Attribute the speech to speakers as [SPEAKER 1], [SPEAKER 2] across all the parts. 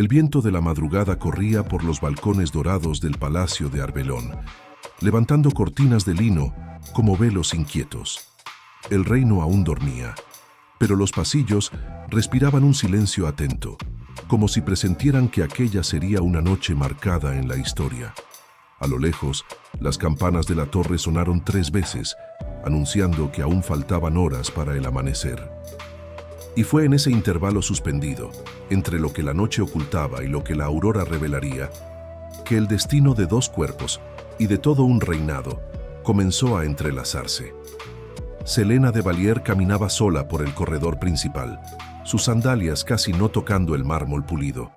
[SPEAKER 1] El viento de la madrugada corría por los balcones dorados del palacio de Arbelón, levantando cortinas de lino como velos inquietos. El reino aún dormía, pero los pasillos respiraban un silencio atento, como si presentieran que aquella sería una noche marcada en la historia. A lo lejos, las campanas de la torre sonaron 3 veces, anunciando que aún faltaban horas para el amanecer. Y fue en ese intervalo suspendido, entre lo que la noche ocultaba y lo que la aurora revelaría, que el destino de 2 cuerpos y de todo un reinado comenzó a entrelazarse. Selena de Valier caminaba sola por el corredor principal, sus sandalias casi no tocando el mármol pulido.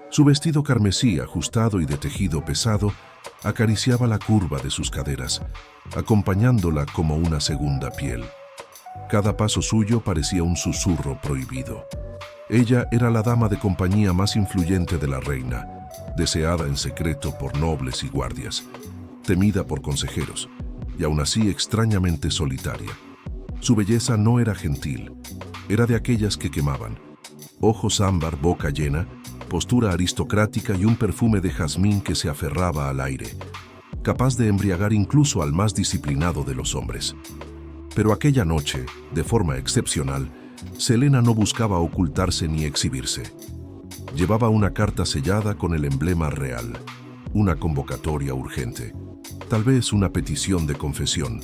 [SPEAKER 1] Su vestido carmesí, ajustado y de tejido pesado, acariciaba la curva de sus caderas, acompañándola como una segunda piel. Cada paso suyo parecía un susurro prohibido. Ella era la dama de compañía más influyente de la reina, deseada en secreto por nobles y guardias, temida por consejeros, y aún así extrañamente solitaria. Su belleza no era gentil, era de aquellas que quemaban. Ojos ámbar, boca llena, postura aristocrática y un perfume de jazmín que se aferraba al aire, capaz de embriagar incluso al más disciplinado de los hombres. Pero aquella noche, de forma excepcional, Selena no buscaba ocultarse ni exhibirse. Llevaba una carta sellada con el emblema real, una convocatoria urgente, tal vez una petición de confesión,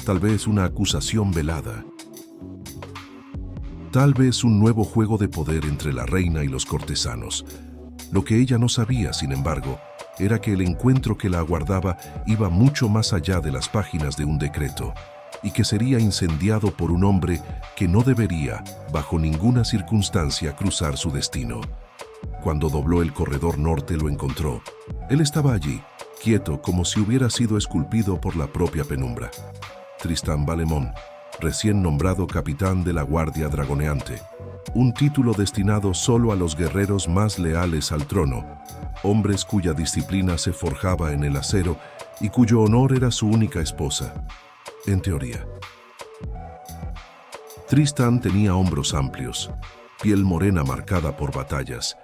[SPEAKER 1] tal vez una acusación velada. Tal vez un nuevo juego de poder entre la reina y los cortesanos. Lo que ella no sabía, sin embargo, era que el encuentro que la aguardaba iba mucho más allá de las páginas de un decreto, y que sería incendiado por un hombre que no debería, bajo ninguna circunstancia, cruzar su destino. Cuando dobló el corredor norte lo encontró. Él estaba allí, quieto como si hubiera sido esculpido por la propia penumbra. Tristán Balemont, recién nombrado capitán de la Guardia Dragoneante, un título destinado solo a los guerreros más leales al trono, hombres cuya disciplina se forjaba en el acero y cuyo honor era su única esposa, en teoría. Tristán tenía hombros amplios, piel morena marcada por batallas,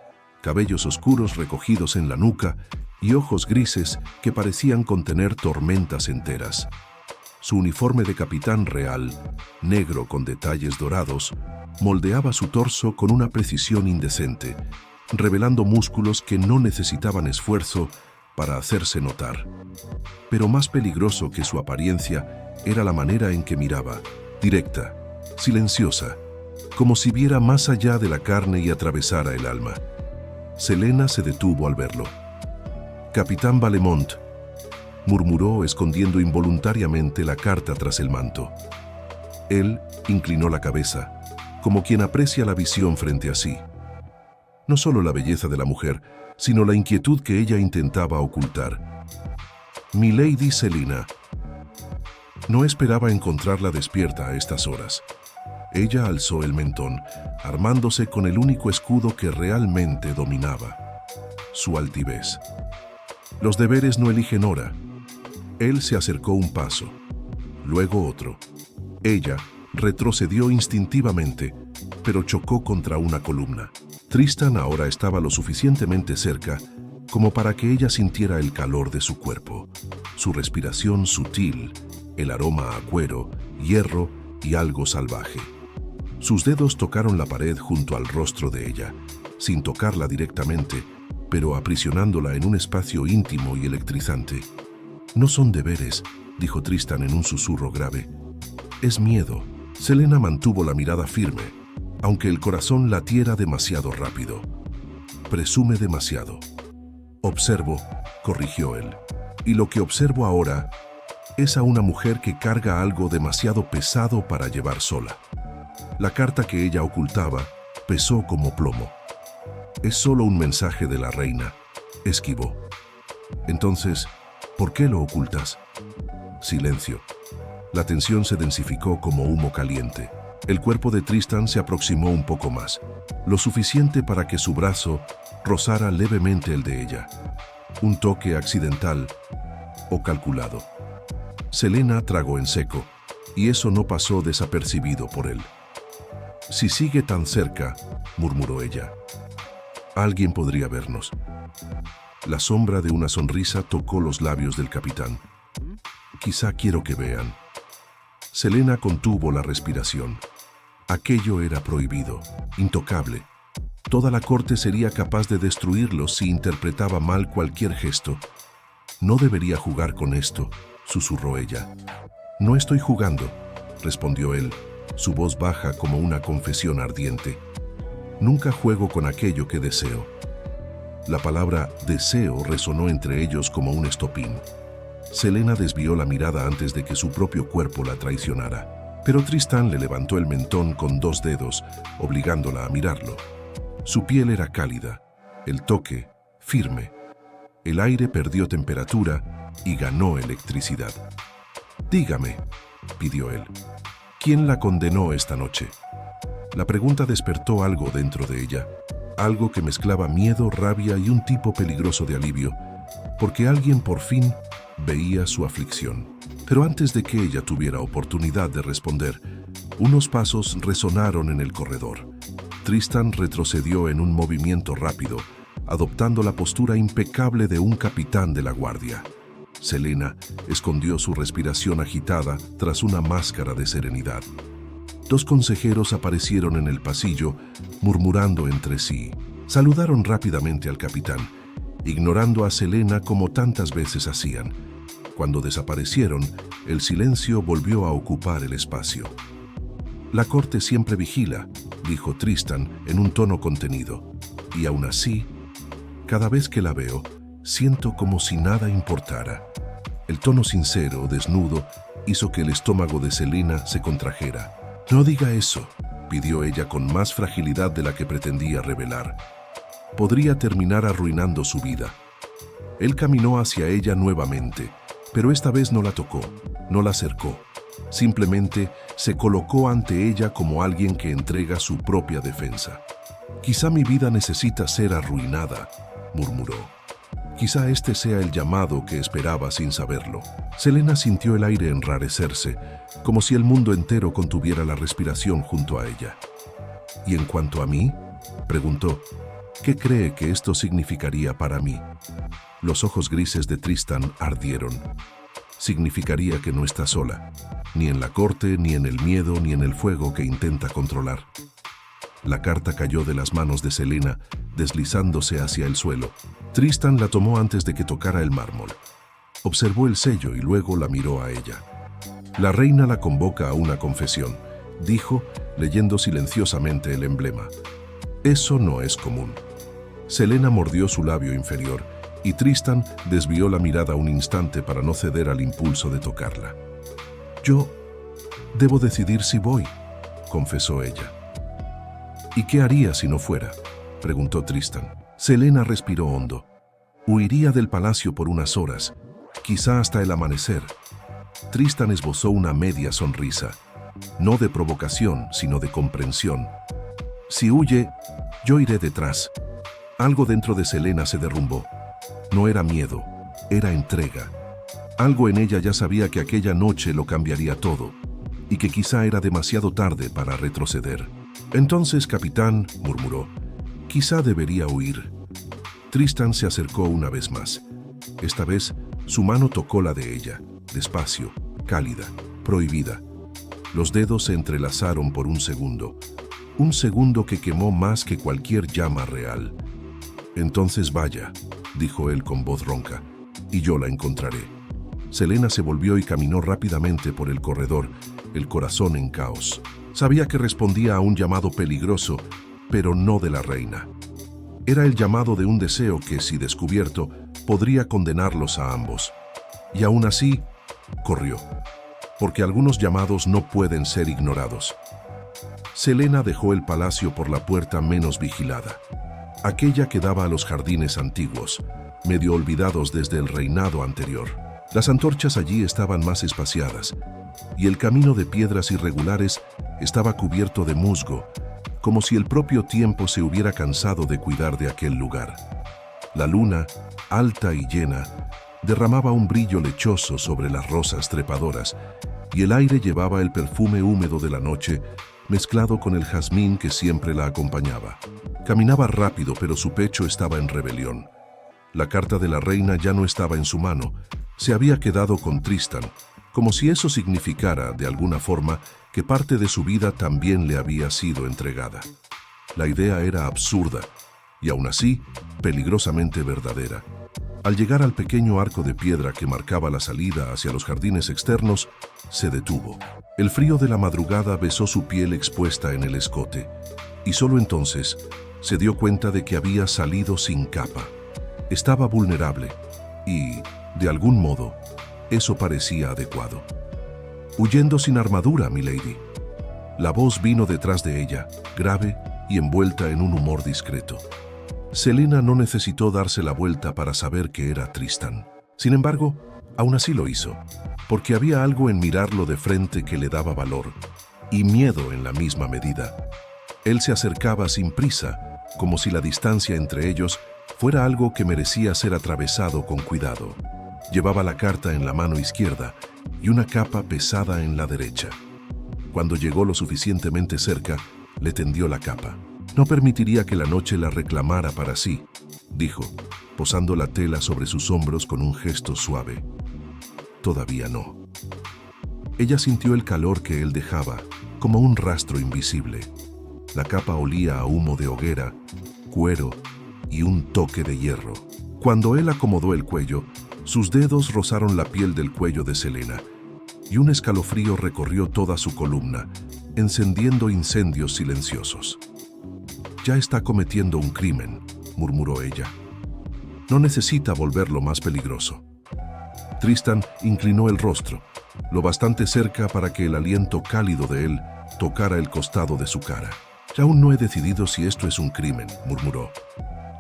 [SPEAKER 1] cabellos oscuros recogidos en la nuca y ojos grises que parecían contener tormentas enteras. Su uniforme de capitán real, negro con detalles dorados, moldeaba su torso con una precisión indecente, revelando músculos que no necesitaban esfuerzo para hacerse notar. Pero más peligroso que su apariencia era la manera en que miraba, directa, silenciosa, como si viera más allá de la carne y atravesara el alma. Selena se detuvo al verlo. «Capitán Balemont», murmuró escondiendo involuntariamente la carta tras el manto. Él inclinó la cabeza, como quien aprecia la visión frente a sí. No solo la belleza de la mujer, sino la inquietud que ella intentaba ocultar. «Milady Selena». No esperaba encontrarla despierta a estas horas. Ella alzó el mentón, armándose con el único escudo que realmente dominaba: su altivez. Los deberes no eligen hora. Él se acercó un paso, luego otro. Ella retrocedió instintivamente, pero chocó contra una columna. Tristán ahora estaba lo suficientemente cerca como para que ella sintiera el calor de su cuerpo, su respiración sutil, el aroma a cuero, hierro y algo salvaje. Sus dedos tocaron la pared junto al rostro de ella, sin tocarla directamente, pero aprisionándola en un espacio íntimo y electrizante. «No son deberes», dijo Tristán en un susurro grave. «Es miedo». Selena mantuvo la mirada firme, aunque el corazón latiera demasiado rápido. «Presume demasiado». «Observo», corrigió él. «Y lo que observo ahora es a una mujer que carga algo demasiado pesado para llevar sola». La carta que ella ocultaba pesó como plomo. «Es solo un mensaje de la reina», esquivó. «Entonces, ¿por qué lo ocultas?» Silencio. La tensión se densificó como humo caliente. El cuerpo de Tristán se aproximó un poco más, lo suficiente para que su brazo rozara levemente el de ella. Un toque accidental o calculado. Selena tragó en seco, y eso no pasó desapercibido por él. «Si sigue tan cerca», murmuró ella. Alguien podría vernos. La sombra de una sonrisa tocó los labios del capitán. Quizá quiero que vean. Selena contuvo la respiración. Aquello era prohibido, intocable. Toda la corte sería capaz de destruirlo si interpretaba mal cualquier gesto. No debería jugar con esto, susurró ella. No estoy jugando, respondió él, su voz baja como una confesión ardiente. Nunca juego con aquello que deseo. La palabra deseo resonó entre ellos como un estopín. Selena desvió la mirada antes de que su propio cuerpo la traicionara, pero Tristán le levantó el mentón con 2 dedos, obligándola a mirarlo. Su piel era cálida, el toque firme. El aire perdió temperatura y ganó electricidad. Dígame, pidió él, ¿quién la condenó esta noche? La pregunta despertó algo dentro de ella, algo que mezclaba miedo, rabia y un tipo peligroso de alivio, porque alguien por fin veía su aflicción. Pero antes de que ella tuviera oportunidad de responder, unos pasos resonaron en el corredor. Tristán retrocedió en un movimiento rápido, adoptando la postura impecable de un capitán de la guardia. Selena escondió su respiración agitada tras una máscara de serenidad. 2 consejeros aparecieron en el pasillo, murmurando entre sí. Saludaron rápidamente al capitán, ignorando a Selena como tantas veces hacían. Cuando desaparecieron, el silencio volvió a ocupar el espacio. La corte siempre vigila, dijo Tristán en un tono contenido. Y aún así, cada vez que la veo, siento como si nada importara. El tono sincero, desnudo, hizo que el estómago de Selena se contrajera. No diga eso, pidió ella con más fragilidad de la que pretendía revelar. Podría terminar arruinando su vida. Él caminó hacia ella nuevamente, pero esta vez no la tocó, no la acercó. Simplemente se colocó ante ella como alguien que entrega su propia defensa. Quizá mi vida necesita ser arruinada, murmuró. Quizá este sea el llamado que esperaba sin saberlo. Selena sintió el aire enrarecerse, como si el mundo entero contuviera la respiración junto a ella. ¿Y en cuanto a mí?, preguntó. ¿Qué cree que esto significaría para mí? Los ojos grises de Tristán ardieron. Significaría que no está sola, ni en la corte, ni en el miedo, ni en el fuego que intenta controlar. La carta cayó de las manos de Selena, deslizándose hacia el suelo. Tristán la tomó antes de que tocara el mármol. Observó el sello y luego la miró a ella. La reina la convoca a una confesión, dijo, leyendo silenciosamente el emblema. Eso no es común. Selena mordió su labio inferior y Tristán desvió la mirada un instante para no ceder al impulso de tocarla. Yo debo decidir si voy, confesó ella. ¿Y qué haría si no fuera?, preguntó Tristán. Selena respiró hondo. Huiría del palacio por unas horas, quizá hasta el amanecer. Tristán esbozó una media sonrisa, no de provocación, sino de comprensión. Si huye, yo iré detrás. Algo dentro de Selena se derrumbó. No era miedo, era entrega. Algo en ella ya sabía que aquella noche lo cambiaría todo, y que quizá era demasiado tarde para retroceder. Entonces, capitán, murmuró, quizá debería huir. Tristán se acercó una vez más. Esta vez, su mano tocó la de ella, despacio, cálida, prohibida. Los dedos se entrelazaron por un segundo que quemó más que cualquier llama real. Entonces vaya, dijo él con voz ronca, y yo la encontraré. Selena se volvió y caminó rápidamente por el corredor, el corazón en caos. Sabía que respondía a un llamado peligroso, pero no de la reina. Era el llamado de un deseo que, si descubierto, podría condenarlos a ambos. Y aún así, corrió, porque algunos llamados no pueden ser ignorados. Selena dejó el palacio por la puerta menos vigilada, aquella que daba a los jardines antiguos, medio olvidados desde el reinado anterior. Las antorchas allí estaban más espaciadas, y el camino de piedras irregulares estaba cubierto de musgo, como si el propio tiempo se hubiera cansado de cuidar de aquel lugar. La luna, alta y llena, derramaba un brillo lechoso sobre las rosas trepadoras, y el aire llevaba el perfume húmedo de la noche, mezclado con el jazmín que siempre la acompañaba. Caminaba rápido, pero su pecho estaba en rebelión. La carta de la reina ya no estaba en su mano, se había quedado con Tristan, como si eso significara, de alguna forma, que parte de su vida también le había sido entregada. La idea era absurda, y aún así, peligrosamente verdadera. Al llegar al pequeño arco de piedra que marcaba la salida hacia los jardines externos, se detuvo. El frío de la madrugada besó su piel expuesta en el escote, y solo entonces se dio cuenta de que había salido sin capa. Estaba vulnerable, y, de algún modo, eso parecía adecuado. «Huyendo sin armadura, milady». La voz vino detrás de ella, grave y envuelta en un humor discreto. Selena no necesitó darse la vuelta para saber que era Tristan. Sin embargo, aún así lo hizo, porque había algo en mirarlo de frente que le daba valor y miedo en la misma medida. Él se acercaba sin prisa, como si la distancia entre ellos fuera algo que merecía ser atravesado con cuidado. Llevaba la carta en la mano izquierda y una capa pesada en la derecha. Cuando llegó lo suficientemente cerca, le tendió la capa. «No permitiría que la noche la reclamara para sí», dijo, posando la tela sobre sus hombros con un gesto suave. «Todavía no». Ella sintió el calor que él dejaba, como un rastro invisible. La capa olía a humo de hoguera, cuero y un toque de hierro. Cuando él acomodó el cuello, sus dedos rozaron la piel del cuello de Selena, y un escalofrío recorrió toda su columna, encendiendo incendios silenciosos. «Ya está cometiendo un crimen», murmuró ella. «No necesita volverlo más peligroso». Tristan inclinó el rostro, lo bastante cerca para que el aliento cálido de él tocara el costado de su cara. «Aún no he decidido si esto es un crimen», murmuró.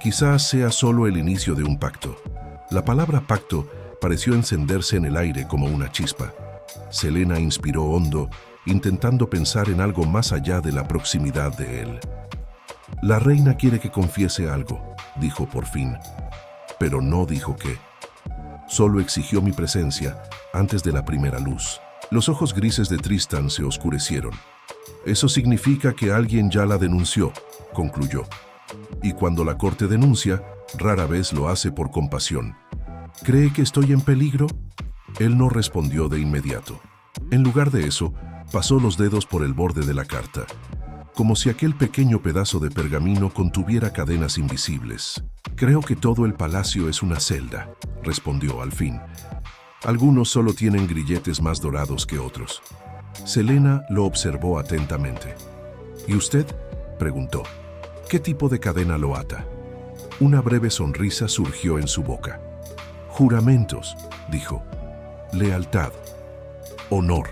[SPEAKER 1] «Quizás sea solo el inicio de un pacto». La palabra pacto pareció encenderse en el aire como una chispa. Selena inspiró hondo, intentando pensar en algo más allá de la proximidad de él. «La reina quiere que confiese algo», dijo por fin, pero no dijo qué. Solo exigió mi presencia antes de la primera luz. Los ojos grises de Tristan se oscurecieron. «Eso significa que alguien ya la denunció», concluyó. «Y cuando la corte denuncia, rara vez lo hace por compasión». «¿Cree que estoy en peligro?». Él no respondió de inmediato. En lugar de eso, pasó los dedos por el borde de la carta, como si aquel pequeño pedazo de pergamino contuviera cadenas invisibles. «Creo que todo el palacio es una celda», respondió al fin. «Algunos solo tienen grilletes más dorados que otros». Selena lo observó atentamente. «¿Y usted?», preguntó. «¿Qué tipo de cadena lo ata?». Una breve sonrisa surgió en su boca. «Juramentos», dijo. «Lealtad. Honor».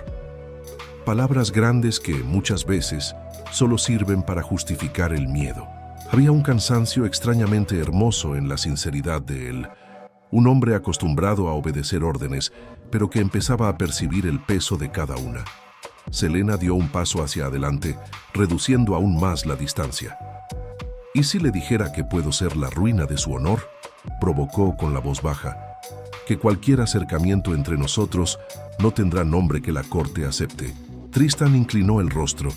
[SPEAKER 1] Palabras grandes que, muchas veces, solo sirven para justificar el miedo. Había un cansancio extrañamente hermoso en la sinceridad de él. Un hombre acostumbrado a obedecer órdenes, pero que empezaba a percibir el peso de cada una. Selena dio un paso hacia adelante, reduciendo aún más la distancia. «¿Y si le dijera que puedo ser la ruina de su honor?», provocó con la voz baja. «Que cualquier acercamiento entre nosotros no tendrá nombre que la corte acepte». Tristan inclinó el rostro,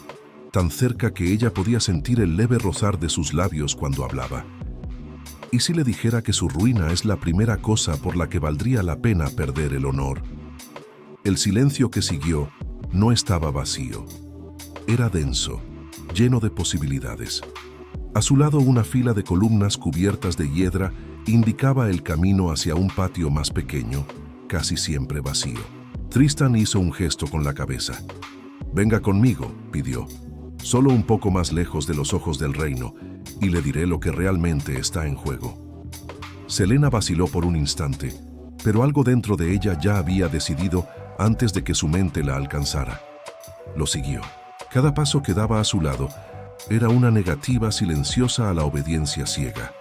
[SPEAKER 1] tan cerca que ella podía sentir el leve rozar de sus labios cuando hablaba. ¿Y si le dijera que su ruina es la primera cosa por la que valdría la pena perder el honor? El silencio que siguió no estaba vacío. Era denso, lleno de posibilidades. A su lado, una fila de columnas cubiertas de hiedra indicaba el camino hacia un patio más pequeño, casi siempre vacío. Tristan hizo un gesto con la cabeza. «Venga conmigo», pidió. «Solo un poco más lejos de los ojos del reino, y le diré lo que realmente está en juego». Selena vaciló por un instante, pero algo dentro de ella ya había decidido antes de que su mente la alcanzara. Lo siguió. Cada paso que daba a su lado era una negativa silenciosa a la obediencia ciega,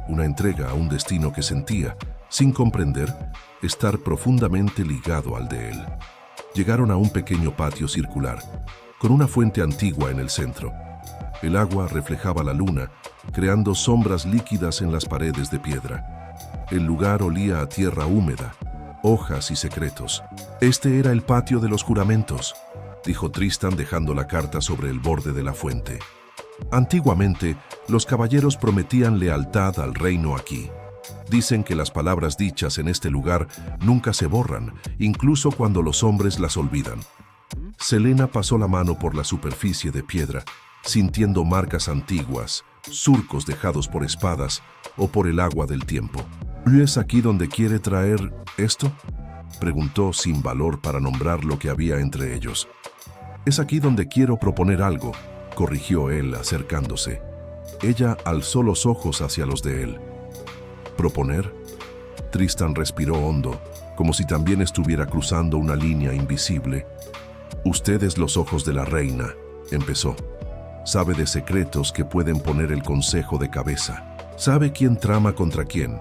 [SPEAKER 1] una entrega a un destino que sentía, sin comprender, estar profundamente ligado al de él. Llegaron a un pequeño patio circular, con una fuente antigua en el centro. El agua reflejaba la luna, creando sombras líquidas en las paredes de piedra. El lugar olía a tierra húmeda, hojas y secretos. Este era el patio de los juramentos. dijo Tristan dejando la carta sobre el borde de la fuente. Antiguamente, los caballeros prometían lealtad al reino aquí. Dicen que las palabras dichas en este lugar nunca se borran, incluso cuando los hombres las olvidan. Selena pasó la mano por la superficie de piedra, sintiendo marcas antiguas, surcos dejados por espadas o por el agua del tiempo. ¿Es aquí donde quiere traer esto?, preguntó sin valor para nombrar lo que había entre ellos. Es aquí donde quiero proponer algo, corrigió él acercándose. Ella alzó los ojos hacia los de él. ¿Proponer? Tristan respiró hondo, como si también estuviera cruzando una línea invisible. Usted es los ojos de la reina, empezó. Sabe de secretos que pueden poner el consejo de cabeza. Sabe quién trama contra quién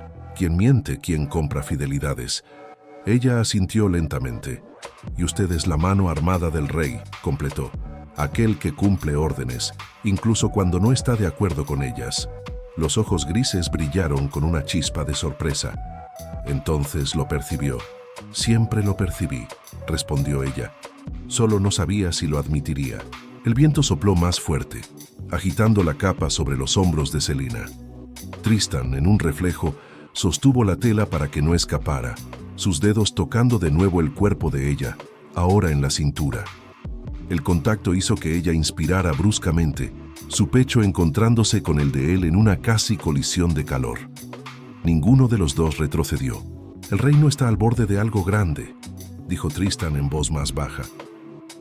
[SPEAKER 1] miente, quién compra fidelidades. Ella asintió lentamente. Y usted es la mano armada del rey, completó. Aquel que cumple órdenes, incluso cuando no está de acuerdo con ellas. Los ojos grises brillaron con una chispa de sorpresa. Entonces lo percibió. Siempre lo percibí, respondió ella. Solo no sabía si lo admitiría. El viento sopló más fuerte, agitando la capa sobre los hombros de Selena. Tristan, en un reflejo, sostuvo la tela para que no escapara, sus dedos tocando de nuevo el cuerpo de ella, ahora en la cintura. El contacto hizo que ella inspirara bruscamente, su pecho encontrándose con el de él en una casi colisión de calor. Ninguno de los dos retrocedió. El reino está al borde de algo grande, dijo Tristan en voz más baja.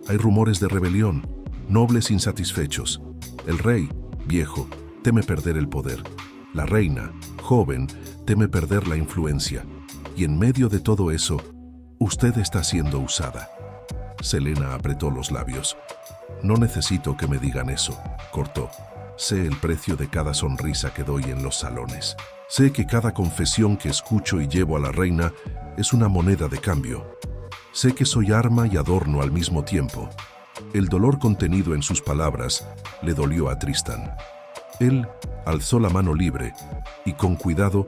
[SPEAKER 1] Hay rumores de rebelión, nobles insatisfechos. El rey, viejo, teme perder el poder. La reina, joven, teme perder la influencia. Y en medio de todo eso, usted está siendo usada. Selena apretó los labios. No necesito que me digan eso, cortó. Sé el precio de cada sonrisa que doy en los salones. Sé que cada confesión que escucho y llevo a la reina es una moneda de cambio. Sé que soy arma y adorno al mismo tiempo. El dolor contenido en sus palabras le dolió a Tristan. Él alzó la mano libre y con cuidado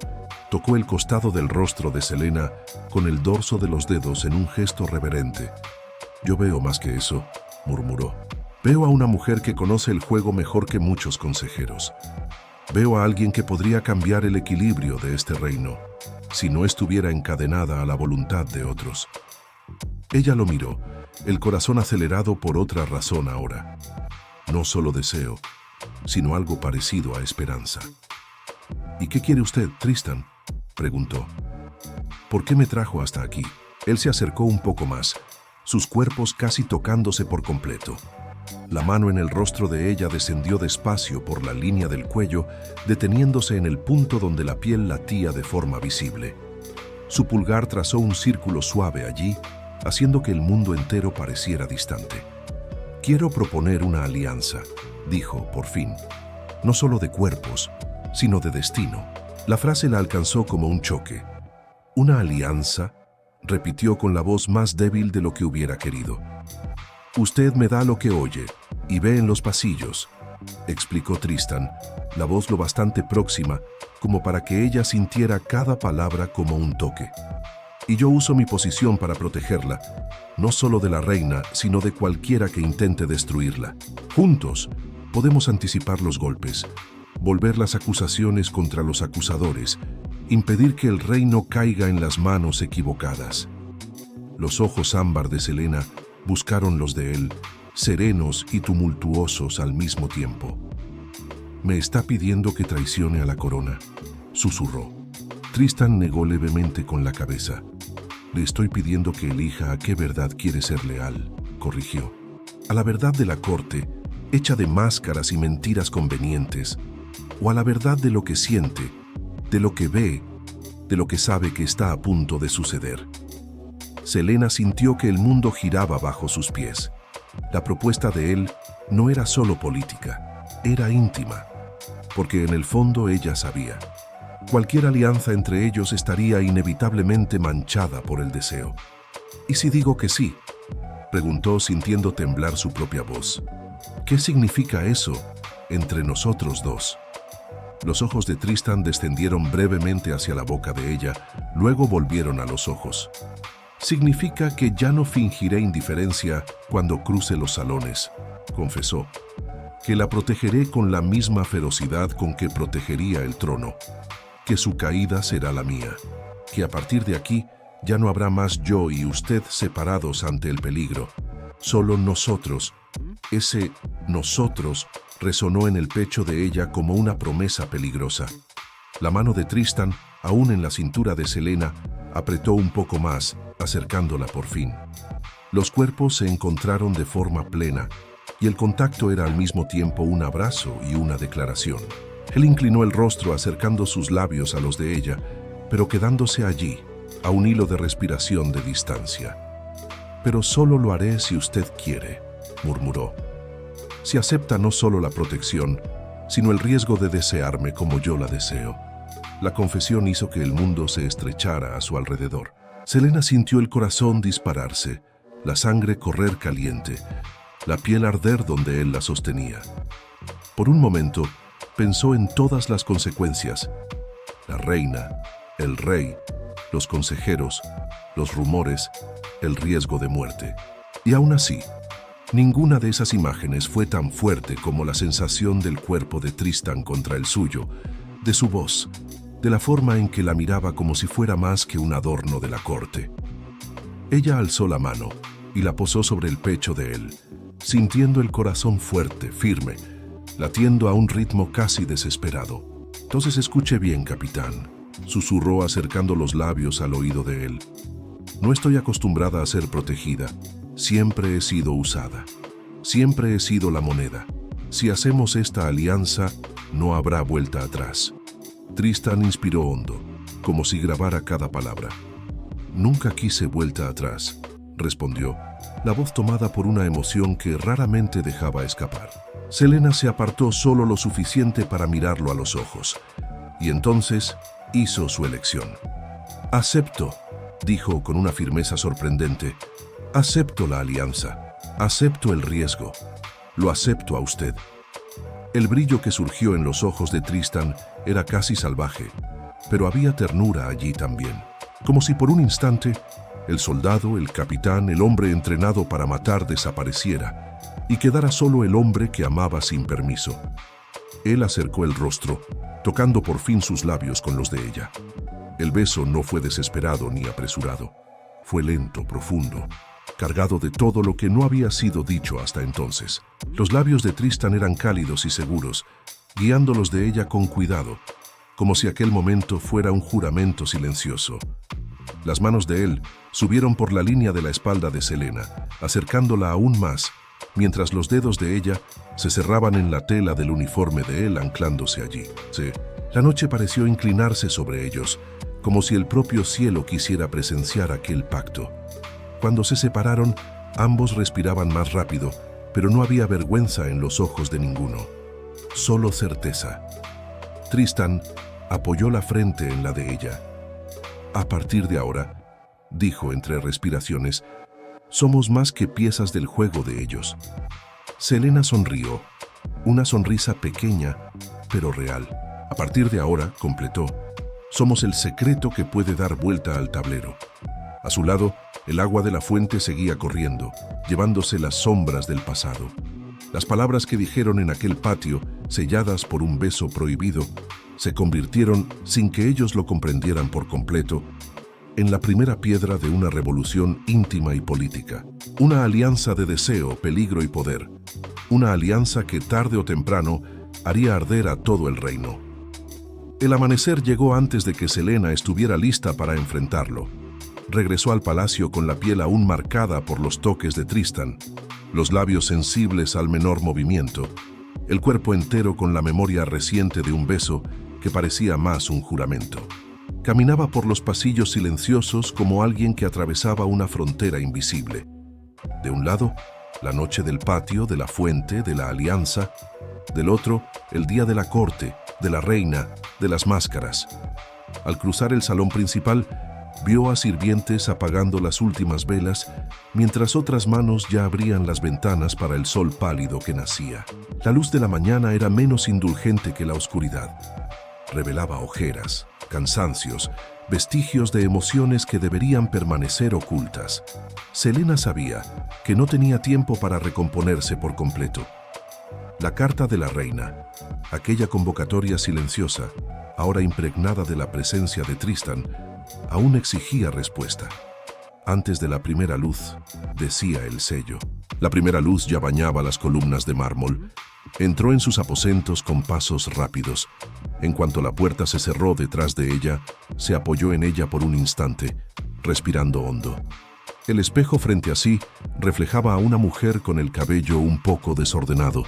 [SPEAKER 1] tocó el costado del rostro de Selena con el dorso de los dedos en un gesto reverente. Yo veo más que eso, murmuró. Veo a una mujer que conoce el juego mejor que muchos consejeros. Veo a alguien que podría cambiar el equilibrio de este reino, si no estuviera encadenada a la voluntad de otros. Ella lo miró, el corazón acelerado por otra razón ahora. No solo deseo, sino algo parecido a esperanza. ¿Y qué quiere usted, Tristan?, preguntó. ¿Por qué me trajo hasta aquí? Él se acercó un poco más, sus cuerpos casi tocándose por completo. La mano en el rostro de ella descendió despacio por la línea del cuello, deteniéndose en el punto donde la piel latía de forma visible. Su pulgar trazó un círculo suave allí, haciendo que el mundo entero pareciera distante. Quiero proponer una alianza, dijo por fin. No solo de cuerpos, sino de destino. La frase la alcanzó como un choque. ¿Una alianza?, repitió con la voz más débil de lo que hubiera querido. Usted me da lo que oye y ve en los pasillos, explicó Tristan, la voz lo bastante próxima como para que ella sintiera cada palabra como un toque. Y yo uso mi posición para protegerla, no solo de la reina, sino de cualquiera que intente destruirla. Juntos podemos anticipar los golpes, volver las acusaciones contra los acusadores, impedir que el reino caiga en las manos equivocadas. Los ojos ámbar de Selena buscaron los de él, serenos y tumultuosos al mismo tiempo. «Me está pidiendo que traicione a la corona», susurró. Tristan negó levemente con la cabeza. «Le estoy pidiendo que elija a qué verdad quiere ser leal», corrigió. «A la verdad de la corte, hecha de máscaras y mentiras convenientes, o a la verdad de lo que siente, de lo que ve, de lo que sabe que está a punto de suceder». Selena sintió que el mundo giraba bajo sus pies. La propuesta de él no era solo política, era íntima, porque en el fondo ella sabía. Cualquier alianza entre ellos estaría inevitablemente manchada por el deseo. ¿Y si digo que sí?, preguntó sintiendo temblar su propia voz. ¿Qué significa eso entre nosotros dos? Los ojos de Tristan descendieron brevemente hacia la boca de ella, luego volvieron a los ojos. Significa que ya no fingiré indiferencia cuando cruce los salones, confesó, que la protegeré con la misma ferocidad con que protegería el trono, que su caída será la mía, que a partir de aquí ya no habrá más yo y usted separados ante el peligro, solo nosotros. Ese nosotros resonó en el pecho de ella como una promesa peligrosa. La mano de Tristan, aún en la cintura de Selena, apretó un poco más, acercándola por fin. Los cuerpos se encontraron de forma plena, y el contacto era al mismo tiempo un abrazo y una declaración. Él inclinó el rostro acercando sus labios a los de ella, pero quedándose allí, a un hilo de respiración de distancia. «Pero solo lo haré si usted quiere», murmuró. «Si acepta no solo la protección, sino el riesgo de desearme como yo la deseo». La confesión hizo que el mundo se estrechara a su alrededor. Selena sintió el corazón dispararse, la sangre correr caliente, la piel arder donde él la sostenía. Por un momento, pensó en todas las consecuencias: la reina, el rey, los consejeros, los rumores, el riesgo de muerte. Y aún así, ninguna de esas imágenes fue tan fuerte como la sensación del cuerpo de Tristan contra el suyo, de su voz, de la forma en que la miraba como si fuera más que un adorno de la corte. Ella alzó la mano y la posó sobre el pecho de él, sintiendo el corazón fuerte, firme, latiendo a un ritmo casi desesperado. «Entonces escuche bien, capitán», susurró acercando los labios al oído de él. «No estoy acostumbrada a ser protegida. Siempre he sido usada. Siempre he sido la moneda. Si hacemos esta alianza, no habrá vuelta atrás». Tristan inspiró hondo, como si grabara cada palabra. «Nunca quise vuelta atrás», respondió, la voz tomada por una emoción que raramente dejaba escapar. Selena se apartó solo lo suficiente para mirarlo a los ojos, y entonces hizo su elección. «Acepto», dijo con una firmeza sorprendente. «Acepto la alianza. Acepto el riesgo. Lo acepto a usted». El brillo que surgió en los ojos de Tristan era casi salvaje, pero había ternura allí también. Como si por un instante, el soldado, el capitán, el hombre entrenado para matar desapareciera, y quedara solo el hombre que amaba sin permiso. Él acercó el rostro, tocando por fin sus labios con los de ella. El beso no fue desesperado ni apresurado. Fue lento, profundo, cargado de todo lo que no había sido dicho hasta entonces. Los labios de Tristan eran cálidos y seguros, guiándolos de ella con cuidado, como si aquel momento fuera un juramento silencioso. Las manos de él subieron por la línea de la espalda de Selena, acercándola aún más, mientras los dedos de ella se cerraban en la tela del uniforme de él anclándose allí. Sí, la noche pareció inclinarse sobre ellos, como si el propio cielo quisiera presenciar aquel pacto. Cuando se separaron, ambos respiraban más rápido, pero no había vergüenza en los ojos de ninguno. Solo certeza. Tristan apoyó la frente en la de ella. «A partir de ahora», dijo entre respiraciones, «somos más que piezas del juego de ellos». Selena sonrió, una sonrisa pequeña, pero real. «A partir de ahora», completó, «somos el secreto que puede dar vuelta al tablero». A su lado, el agua de la fuente seguía corriendo, llevándose las sombras del pasado. Las palabras que dijeron en aquel patio, selladas por un beso prohibido, se convirtieron, sin que ellos lo comprendieran por completo, en la primera piedra de una revolución íntima y política. Una alianza de deseo, peligro y poder. Una alianza que tarde o temprano haría arder a todo el reino. El amanecer llegó antes de que Selena estuviera lista para enfrentarlo. Regresó al palacio con la piel aún marcada por los toques de Tristan, los labios sensibles al menor movimiento, el cuerpo entero con la memoria reciente de un beso que parecía más un juramento. Caminaba por los pasillos silenciosos como alguien que atravesaba una frontera invisible. De un lado, la noche del patio, de la fuente, de la alianza; del otro, el día de la corte, de la reina, de las máscaras. Al cruzar el salón principal, vio a sirvientes apagando las últimas velas, mientras otras manos ya abrían las ventanas para el sol pálido que nacía. La luz de la mañana era menos indulgente que la oscuridad. Revelaba ojeras, cansancios, vestigios de emociones que deberían permanecer ocultas. Selena sabía que no tenía tiempo para recomponerse por completo. La carta de la reina, aquella convocatoria silenciosa, ahora impregnada de la presencia de Tristan, aún exigía respuesta. Antes de la primera luz, decía el sello. La primera luz ya bañaba las columnas de mármol. Entró en sus aposentos con pasos rápidos. En cuanto la puerta se cerró detrás de ella, se apoyó en ella por un instante, respirando hondo. El espejo frente a sí reflejaba a una mujer con el cabello un poco desordenado,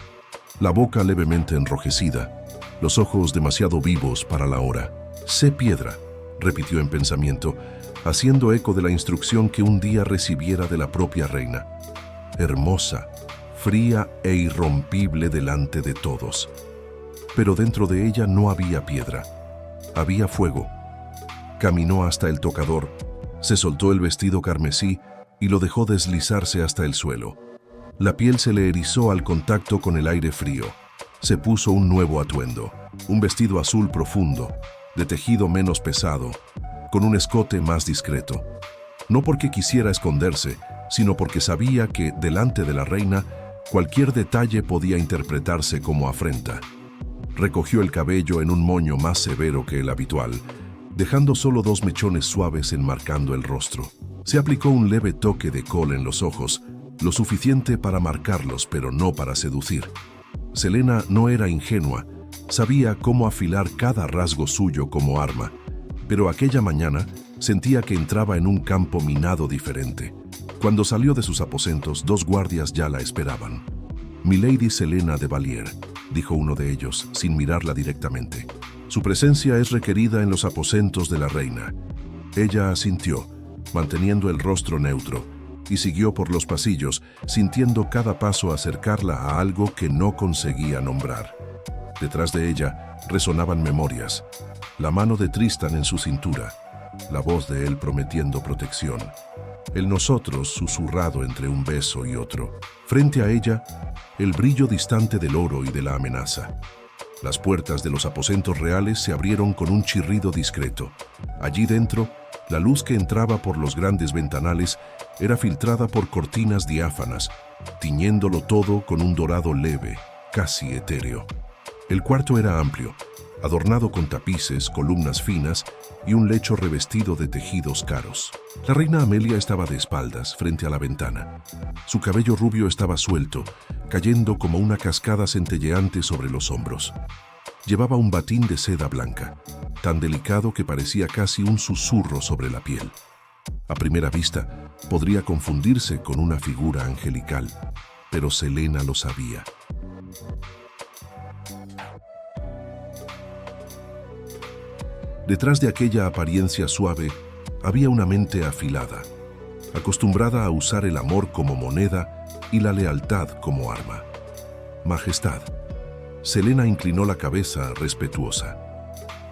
[SPEAKER 1] la boca levemente enrojecida, los ojos demasiado vivos para la hora. «Sé piedra», repitió en pensamiento, haciendo eco de la instrucción que un día recibiera de la propia reina. Hermosa, fría e irrompible delante de todos. Pero dentro de ella no había piedra, había fuego. Caminó hasta el tocador, se soltó el vestido carmesí y lo dejó deslizarse hasta el suelo. La piel se le erizó al contacto con el aire frío. Se puso un nuevo atuendo, un vestido azul profundo, de tejido menos pesado, con un escote más discreto. No porque quisiera esconderse, sino porque sabía que, delante de la reina, cualquier detalle podía interpretarse como afrenta. Recogió el cabello en un moño más severo que el habitual, dejando solo 2 mechones suaves enmarcando el rostro. Se aplicó un leve toque de col en los ojos, lo suficiente para marcarlos, pero no para seducir. Selena no era ingenua, sabía cómo afilar cada rasgo suyo como arma, pero aquella mañana sentía que entraba en un campo minado diferente. Cuando salió de sus aposentos, 2 guardias ya la esperaban. «Milady Selena de Valier», dijo uno de ellos, sin mirarla directamente. «Su presencia es requerida en los aposentos de la reina». Ella asintió, manteniendo el rostro neutro, y siguió por los pasillos, sintiendo cada paso acercarla a algo que no conseguía nombrar. Detrás de ella resonaban memorias, la mano de Tristan en su cintura, la voz de él prometiendo protección, el nosotros susurrado entre un beso y otro. Frente a ella, el brillo distante del oro y de la amenaza. Las puertas de los aposentos reales se abrieron con un chirrido discreto. Allí dentro, la luz que entraba por los grandes ventanales era filtrada por cortinas diáfanas, tiñéndolo todo con un dorado leve, casi etéreo. El cuarto era amplio, adornado con tapices, columnas finas y un lecho revestido de tejidos caros. La reina Amelia estaba de espaldas, frente a la ventana. Su cabello rubio estaba suelto, cayendo como una cascada centelleante sobre los hombros. Llevaba un batín de seda blanca, tan delicado que parecía casi un susurro sobre la piel. A primera vista, podría confundirse con una figura angelical, pero Selena lo sabía. Detrás de aquella apariencia suave, había una mente afilada, acostumbrada a usar el amor como moneda y la lealtad como arma. «Majestad». Selena inclinó la cabeza respetuosa.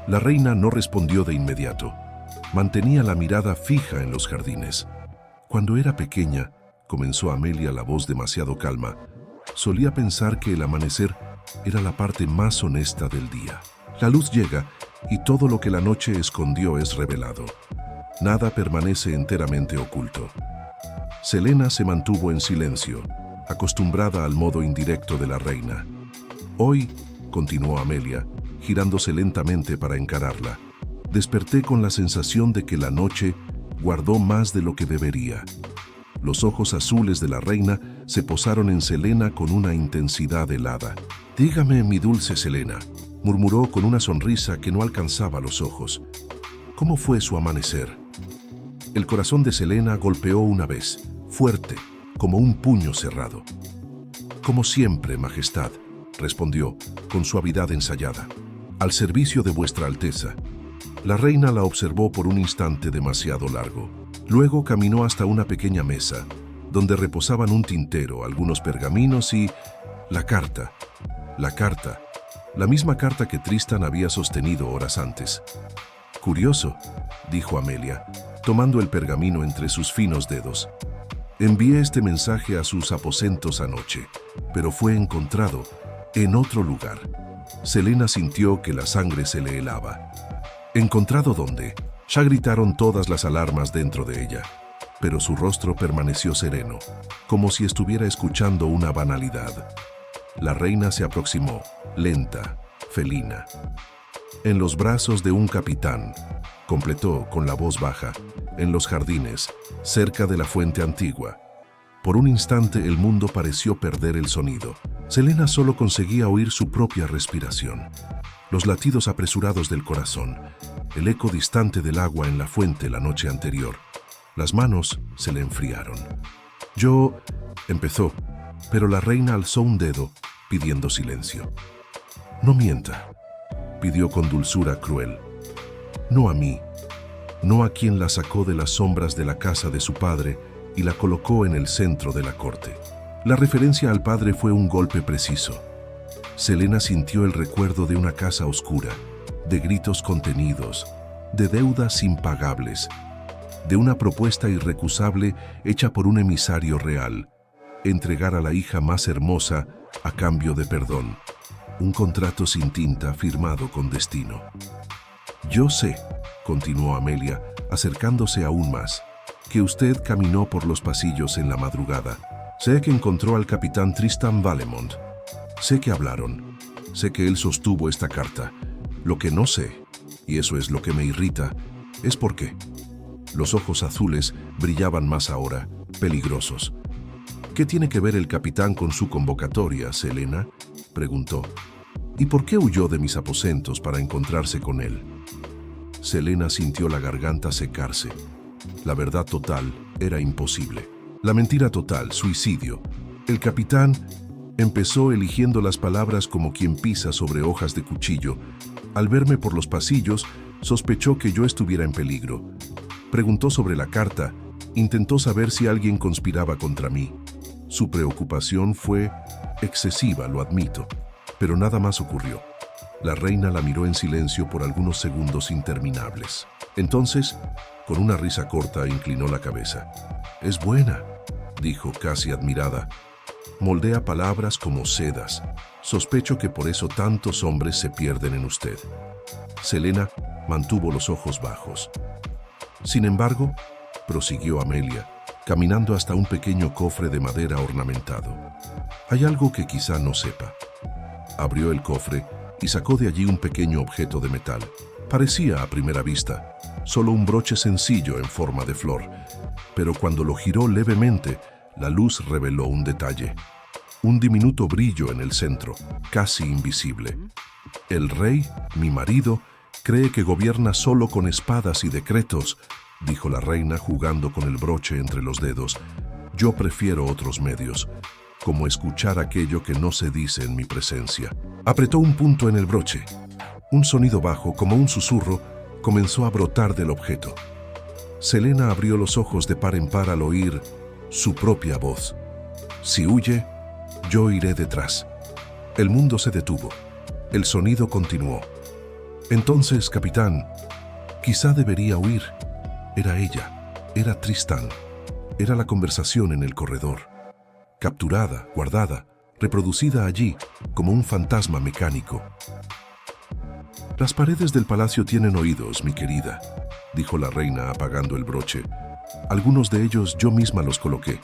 [SPEAKER 1] La reina no respondió de inmediato. Mantenía la mirada fija en los jardines. Cuando era pequeña, comenzó Amelia la voz demasiado calma, solía pensar que el amanecer era la parte más honesta del día. La luz llega y todo lo que la noche escondió es revelado. Nada permanece enteramente oculto. Selena se mantuvo en silencio, acostumbrada al modo indirecto de la reina. «Hoy», continuó Amelia, girándose lentamente para encararla, «desperté con la sensación de que la noche guardó más de lo que debería». Los ojos azules de la reina se posaron en Selena con una intensidad helada. «Dígame, mi dulce Selena», murmuró con una sonrisa que no alcanzaba los ojos. «¿Cómo fue su amanecer?» El corazón de Selena golpeó una vez, fuerte, como un puño cerrado. «Como siempre, Majestad», respondió, con suavidad ensayada. «Al servicio de vuestra Alteza». La reina la observó por un instante demasiado largo. Luego caminó hasta una pequeña mesa, donde reposaban un tintero, algunos pergaminos y... la carta. La misma carta que Tristan había sostenido horas antes. «Curioso», dijo Amelia, tomando el pergamino entre sus finos dedos. «Envié este mensaje a sus aposentos anoche, pero fue encontrado en otro lugar». Selena sintió que la sangre se le helaba. ¿Encontrado dónde? Ya gritaron todas las alarmas dentro de ella, pero su rostro permaneció sereno, como si estuviera escuchando una banalidad. La reina se aproximó, lenta, felina. En los brazos de un capitán, completó con la voz baja, en los jardines, cerca de la fuente antigua. Por un instante el mundo pareció perder el sonido. Selena solo conseguía oír su propia respiración, los latidos apresurados del corazón, el eco distante del agua en la fuente la noche anterior. Las manos se le enfriaron. Empezó, pero la reina alzó un dedo, pidiendo silencio. No mienta, pidió con dulzura cruel. No a mí, no a quien la sacó de las sombras de la casa de su padre y la colocó en el centro de la corte. La referencia al padre fue un golpe preciso. Selena sintió el recuerdo de una casa oscura, de gritos contenidos, de deudas impagables, de una propuesta irrecusable hecha por un emisario real, entregar a la hija más hermosa a cambio de perdón, un contrato sin tinta firmado con destino. Yo sé, continuó Amelia, acercándose aún más, que usted caminó por los pasillos en la madrugada. Sé que encontró al capitán Tristan Valemont. Sé que hablaron. Sé que él sostuvo esta carta. Lo que no sé, y eso es lo que me irrita, es por qué. Los ojos azules brillaban más ahora, peligrosos. ¿Qué tiene que ver el capitán con su convocatoria, Selena?, preguntó. ¿Y por qué huyó de mis aposentos para encontrarse con él? Selena sintió la garganta secarse. La verdad total era imposible. La mentira total, suicidio. El capitán empezó eligiendo las palabras como quien pisa sobre hojas de cuchillo. Al verme por los pasillos, sospechó que yo estuviera en peligro. Preguntó sobre la carta, intentó saber si alguien conspiraba contra mí. Su preocupación fue excesiva, lo admito, pero nada más ocurrió. La reina la miró en silencio por algunos segundos interminables. Entonces, con una risa corta, inclinó la cabeza. «Es buena», dijo casi admirada. «Moldea palabras como sedas. Sospecho que por eso tantos hombres se pierden en usted». Selena mantuvo los ojos bajos. «Sin embargo», prosiguió Amelia, caminando hasta un pequeño cofre de madera ornamentado. «Hay algo que quizá no sepa». Abrió el cofre y sacó de allí un pequeño objeto de metal. Parecía, a primera vista, solo un broche sencillo en forma de flor, pero cuando lo giró levemente, la luz reveló un detalle. Un diminuto brillo en el centro, casi invisible. «El rey, mi marido, cree que gobierna solo con espadas y decretos», dijo la reina jugando con el broche entre los dedos. «Yo prefiero otros medios, como escuchar aquello que no se dice en mi presencia». Apretó un punto en el broche. Un sonido bajo, como un susurro, comenzó a brotar del objeto. Selena abrió los ojos de par en par al oír su propia voz. «Si huye, yo iré detrás». El mundo se detuvo. El sonido continuó. «Entonces, capitán, quizá debería huir». Era ella, era Tristan, era la conversación en el corredor. Capturada, guardada, reproducida allí, como un fantasma mecánico. «Las paredes del palacio tienen oídos, mi querida», dijo la reina apagando el broche. «Algunos de ellos yo misma los coloqué».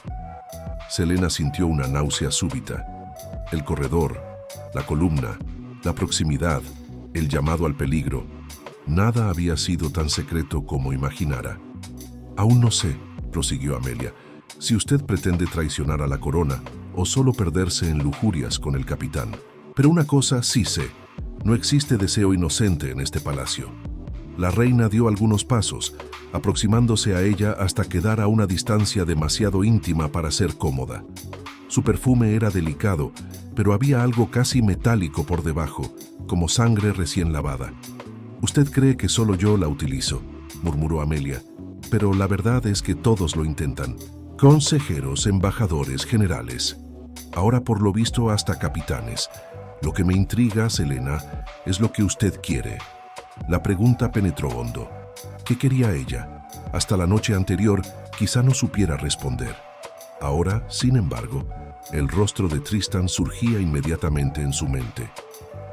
[SPEAKER 1] Selena sintió una náusea súbita. El corredor, la columna, la proximidad, el llamado al peligro. Nada había sido tan secreto como imaginara. «Aún no sé», prosiguió Amelia, «si usted pretende traicionar a la corona o solo perderse en lujurias con el capitán. Pero una cosa sí sé, no existe deseo inocente en este palacio». La reina dio algunos pasos, aproximándose a ella hasta quedar a una distancia demasiado íntima para ser cómoda. Su perfume era delicado, pero había algo casi metálico por debajo, como sangre recién lavada. «Usted cree que solo yo la utilizo», murmuró Amelia, «pero la verdad es que todos lo intentan. Consejeros, embajadores, generales. Ahora por lo visto hasta capitanes. Lo que me intriga, Selena, es lo que usted quiere». La pregunta penetró hondo. ¿Qué quería ella? Hasta la noche anterior quizá no supiera responder. Ahora, sin embargo, el rostro de Tristan surgía inmediatamente en su mente.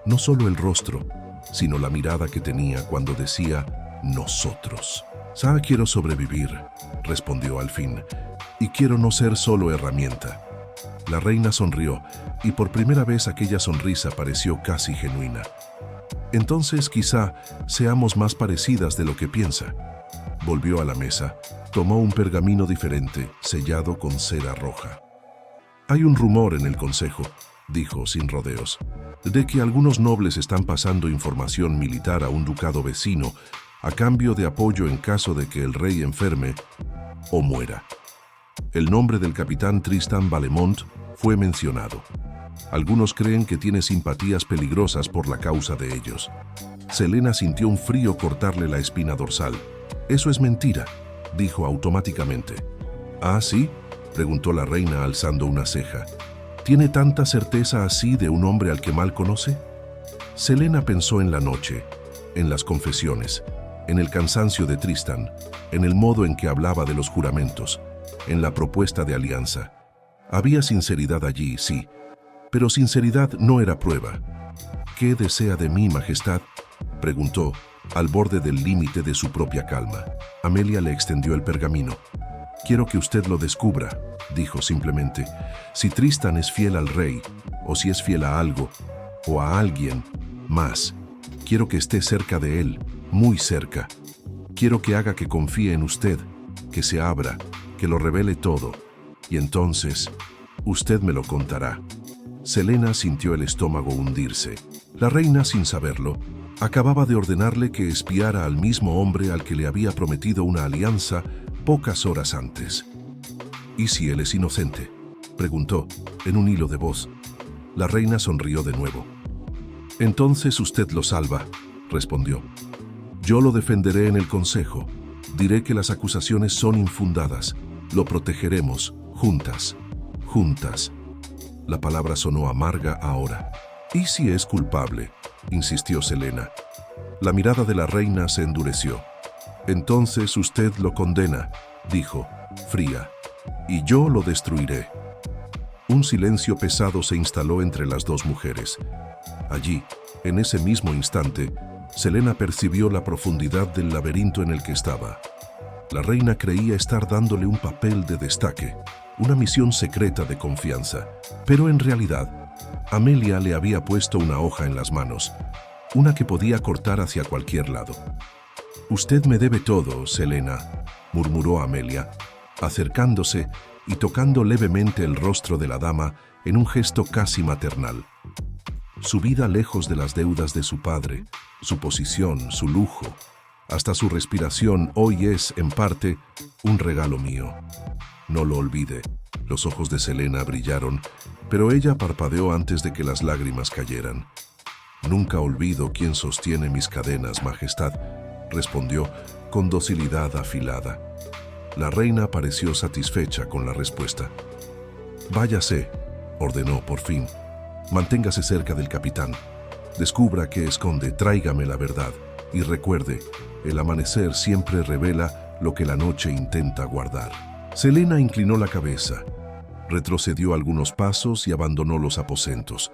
[SPEAKER 1] No solo el rostro, sino la mirada que tenía cuando decía «nosotros». «Sabe, quiero sobrevivir», respondió al fin, «y quiero no ser solo herramienta». La reina sonrió, y por primera vez aquella sonrisa pareció casi genuina. «Entonces quizá seamos más parecidas de lo que piensa». Volvió a la mesa, tomó un pergamino diferente, sellado con cera roja. «Hay un rumor en el consejo», dijo sin rodeos, «de que algunos nobles están pasando información militar a un ducado vecino a cambio de apoyo en caso de que el rey enferme o muera. El nombre del capitán Tristan Valemont fue mencionado. Algunos creen que tiene simpatías peligrosas por la causa de ellos». Selena sintió un frío cortarle la espina dorsal. «Eso es mentira», dijo automáticamente. «¿Ah, sí?», preguntó la reina alzando una ceja. «¿Tiene tanta certeza así de un hombre al que mal conoce?». Selena pensó en la noche, en las confesiones, en el cansancio de Tristan, en el modo en que hablaba de los juramentos, en la propuesta de alianza. Había sinceridad allí, sí, pero sinceridad no era prueba. «¿Qué desea de mí, Majestad?», preguntó, al borde del límite de su propia calma. Amelia le extendió el pergamino. «Quiero que usted lo descubra», dijo simplemente. «Si Tristan es fiel al rey, o si es fiel a algo, o a alguien más, quiero que esté cerca de él, muy cerca. Quiero que haga que confíe en usted, que se abra, que lo revele todo, y entonces usted me lo contará». Selena sintió el estómago hundirse. La reina, sin saberlo, acababa de ordenarle que espiara al mismo hombre al que le había prometido una alianza pocas horas antes. «¿Y si él es inocente?», preguntó, en un hilo de voz. La reina sonrió de nuevo. «Entonces usted lo salva», respondió. «Yo lo defenderé en el consejo. Diré que las acusaciones son infundadas. Lo protegeremos, juntas, juntas». La palabra sonó amarga ahora. «¿Y si es culpable?», insistió Selena. La mirada de la reina se endureció. «Entonces usted lo condena», dijo, fría, «y yo lo destruiré». Un silencio pesado se instaló entre las dos mujeres. Allí, en ese mismo instante, Selena percibió la profundidad del laberinto en el que estaba. La reina creía estar dándole un papel de destaque, una misión secreta de confianza, pero en realidad, Amelia le había puesto una hoja en las manos, una que podía cortar hacia cualquier lado. «Usted me debe todo, Selena», murmuró Amelia, acercándose y tocando levemente el rostro de la dama en un gesto casi maternal. Su vida lejos de las deudas de su padre, su posición, su lujo, hasta su respiración hoy es, en parte, un regalo mío. No lo olvide». Los ojos de Selena brillaron, pero ella parpadeó antes de que las lágrimas cayeran. «Nunca olvido quién sostiene mis cadenas, Majestad», respondió con docilidad afilada. La reina pareció satisfecha con la respuesta. «Váyase», ordenó por fin. «Manténgase cerca del capitán. Descubra qué esconde, tráigame la verdad. Y recuerde, el amanecer siempre revela lo que la noche intenta guardar». Selena inclinó la cabeza, retrocedió algunos pasos y abandonó los aposentos.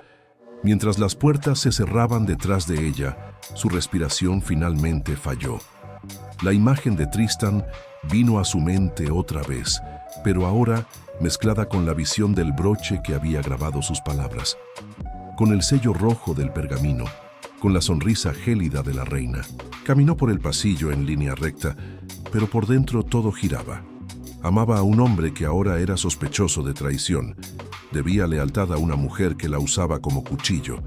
[SPEAKER 1] Mientras las puertas se cerraban detrás de ella, su respiración finalmente falló. La imagen de Tristan vino a su mente otra vez, pero ahora mezclada con la visión del broche que había grabado sus palabras, con el sello rojo del pergamino, con la sonrisa gélida de la reina. Caminó por el pasillo en línea recta, pero por dentro todo giraba. Amaba a un hombre que ahora era sospechoso de traición. Debía lealtad a una mujer que la usaba como cuchillo.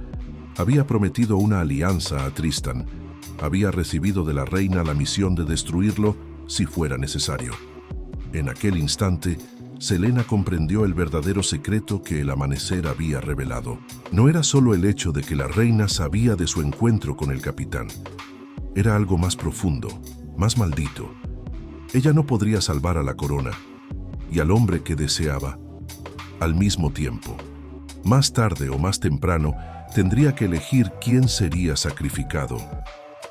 [SPEAKER 1] Había prometido una alianza a Tristan. Había recibido de la reina la misión de destruirlo si fuera necesario. En aquel instante, Selena comprendió el verdadero secreto que el amanecer había revelado. No era solo el hecho de que la reina sabía de su encuentro con el capitán. Era algo más profundo, más maldito. Ella no podría salvar a la corona y al hombre que deseaba al mismo tiempo. Más tarde o más temprano, tendría que elegir quién sería sacrificado.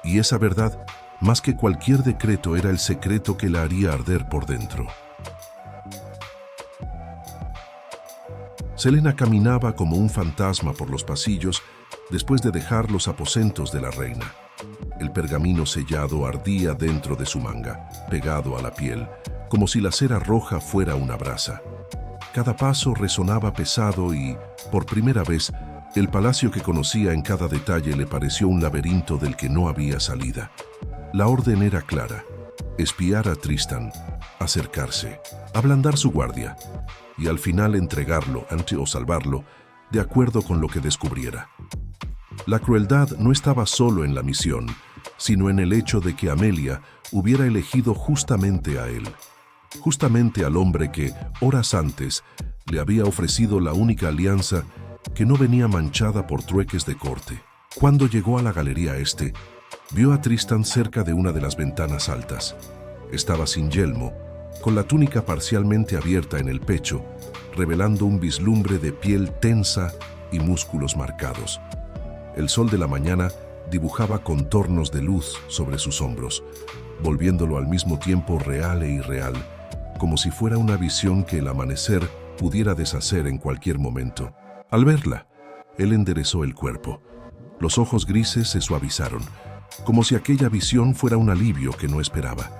[SPEAKER 1] Y esa verdad, más que cualquier decreto, era el secreto que la haría arder por dentro. Selena caminaba como un fantasma por los pasillos, después de dejar los aposentos de la reina. El pergamino sellado ardía dentro de su manga, pegado a la piel, como si la cera roja fuera una brasa. Cada paso resonaba pesado y, por primera vez, el palacio que conocía en cada detalle le pareció un laberinto del que no había salida. La orden era clara: espiar a Tristan, acercarse, ablandar su guardia y al final entregarlo o salvarlo, de acuerdo con lo que descubriera. La crueldad no estaba solo en la misión, sino en el hecho de que Amelia hubiera elegido justamente a él, justamente al hombre que, horas antes, le había ofrecido la única alianza que no venía manchada por trueques de corte. Cuando llegó a la galería este, vio a Tristan cerca de una de las ventanas altas. Estaba sin yelmo, con la túnica parcialmente abierta en el pecho, revelando un vislumbre de piel tensa y músculos marcados. El sol de la mañana dibujaba contornos de luz sobre sus hombros, volviéndolo al mismo tiempo real e irreal, como si fuera una visión que el amanecer pudiera deshacer en cualquier momento. Al verla, él enderezó el cuerpo. Los ojos grises se suavizaron, como si aquella visión fuera un alivio que no esperaba.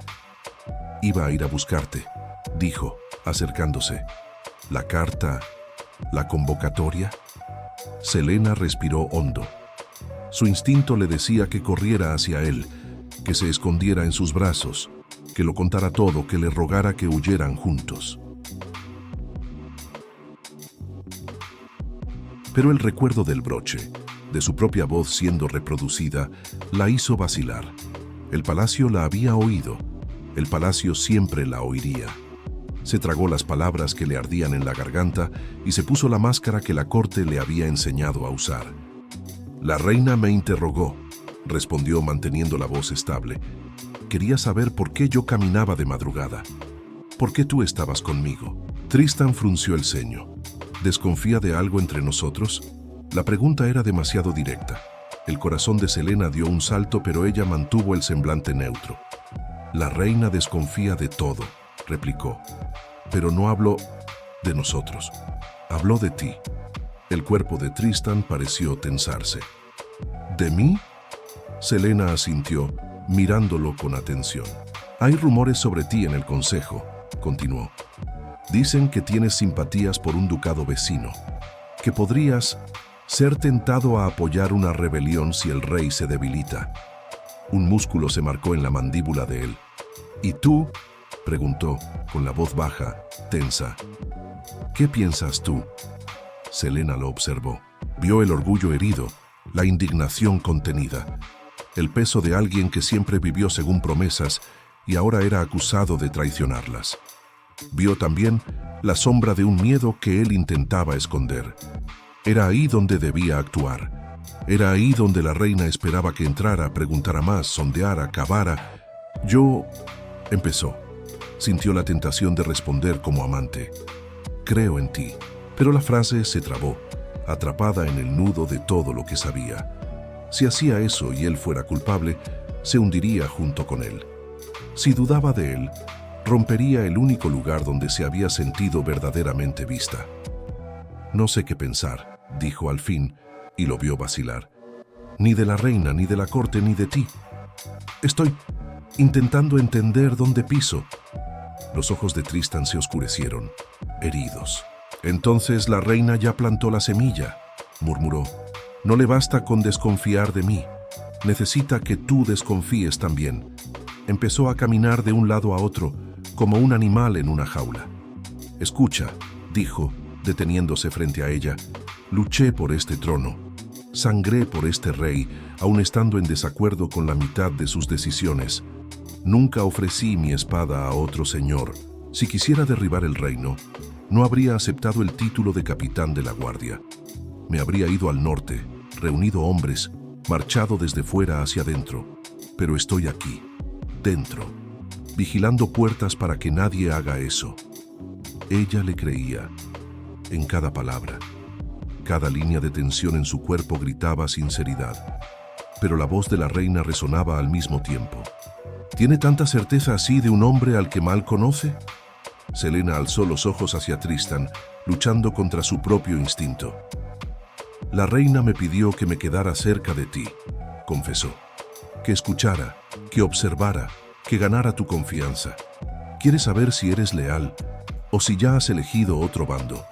[SPEAKER 1] «Iba a ir a buscarte», dijo, acercándose. «¿La carta? ¿La convocatoria?» Selena respiró hondo. Su instinto le decía que corriera hacia él, que se escondiera en sus brazos, que lo contara todo, que le rogara que huyeran juntos. Pero el recuerdo del broche, de su propia voz siendo reproducida, la hizo vacilar. El palacio la había oído. El palacio siempre la oiría. Se tragó las palabras que le ardían en la garganta y se puso la máscara que la corte le había enseñado a usar. «La reina me interrogó», respondió manteniendo la voz estable. «Quería saber por qué yo caminaba de madrugada. ¿Por qué tú estabas conmigo?» Tristan frunció el ceño. ¿Desconfía de algo entre nosotros? La pregunta era demasiado directa. El corazón de Selena dio un salto, pero ella mantuvo el semblante neutro. «La reina desconfía de todo», replicó. «Pero no habló de nosotros. Habló de ti». El cuerpo de Tristan pareció tensarse. «¿De mí?» Selena asintió, mirándolo con atención. «Hay rumores sobre ti en el consejo», continuó. «Dicen que tienes simpatías por un ducado vecino, que podrías ser tentado a apoyar una rebelión si el rey se debilita». Un músculo se marcó en la mandíbula de él. «¿Y tú?», preguntó, con la voz baja, tensa. «¿Qué piensas tú?» Selena lo observó. Vio el orgullo herido, la indignación contenida, el peso de alguien que siempre vivió según promesas y ahora era acusado de traicionarlas. Vio también la sombra de un miedo que él intentaba esconder. Era ahí donde debía actuar. Era ahí donde la reina esperaba que entrara, preguntara más, sondeara, cavara. «Yo...» empezó. Sintió la tentación de responder como amante. «Creo en ti». Pero la frase se trabó, atrapada en el nudo de todo lo que sabía. Si hacía eso y él fuera culpable, se hundiría junto con él. Si dudaba de él, rompería el único lugar donde se había sentido verdaderamente vista. «No sé qué pensar», dijo al fin, y lo vio vacilar. «Ni de la reina, ni de la corte, ni de ti. Estoy intentando entender dónde piso». Los ojos de Tristan se oscurecieron, heridos. «Entonces la reina ya plantó la semilla», murmuró. «No le basta con desconfiar de mí. Necesita que tú desconfíes también». Empezó a caminar de un lado a otro, como un animal en una jaula. «Escucha», dijo, deteniéndose frente a ella. «Luché por este trono. Sangré por este rey, aun estando en desacuerdo con la mitad de sus decisiones. Nunca ofrecí mi espada a otro señor. Si quisiera derribar el reino, no habría aceptado el título de capitán de la guardia. Me habría ido al norte, reunido hombres, marchado desde fuera hacia adentro. Pero estoy aquí, dentro, vigilando puertas para que nadie haga eso». Ella le creía, en cada palabra. Cada línea de tensión en su cuerpo gritaba sinceridad. Pero la voz de la reina resonaba al mismo tiempo. ¿Tiene tanta certeza así de un hombre al que mal conoce? Selena alzó los ojos hacia Tristan, luchando contra su propio instinto. La reina me pidió que me quedara cerca de ti, confesó. Que escuchara, que observara, que ganara tu confianza. Quiere saber si eres leal o si ya has elegido otro bando.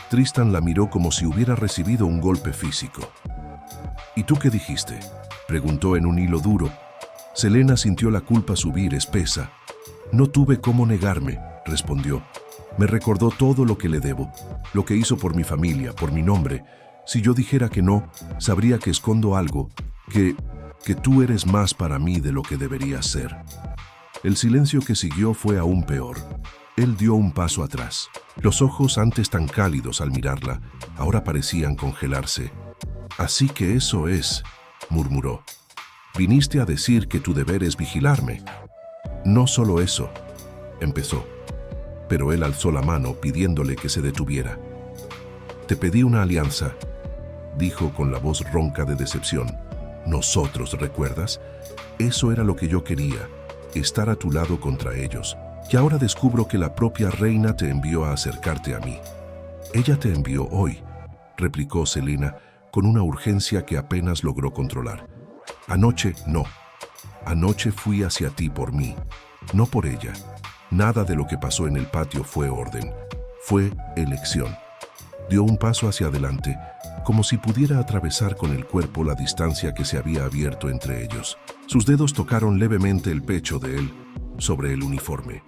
[SPEAKER 1] Tristan la miró como si hubiera recibido un golpe físico. ¿Y tú qué dijiste?, preguntó en un hilo duro. Selena sintió la culpa subir espesa. No tuve cómo negarme, respondió. Me recordó todo lo que le debo, lo que hizo por mi familia, por mi nombre. Si yo dijera que no, sabría que escondo algo, que tú eres más para mí de lo que deberías ser. El silencio que siguió fue aún peor. Él dio un paso atrás. Los ojos, antes tan cálidos al mirarla, ahora parecían congelarse. Así que eso es, murmuró. Viniste a decir que tu deber es vigilarme. No solo eso, empezó. Pero él alzó la mano pidiéndole que se detuviera. Te pedí una alianza, dijo con la voz ronca de decepción. Nosotros, ¿recuerdas? Eso era lo que yo quería, estar a tu lado contra ellos. Y ahora descubro que la propia reina te envió a acercarte a mí. Ella te envió hoy, replicó Selena con una urgencia que apenas logró controlar. Anoche no. Anoche fui hacia ti por mí, no por ella. Nada de lo que pasó en el patio fue orden, fue elección. Dio un paso hacia adelante, como si pudiera atravesar con el cuerpo la distancia que se había abierto entre ellos. Sus dedos tocaron levemente el pecho de él, sobre el uniforme.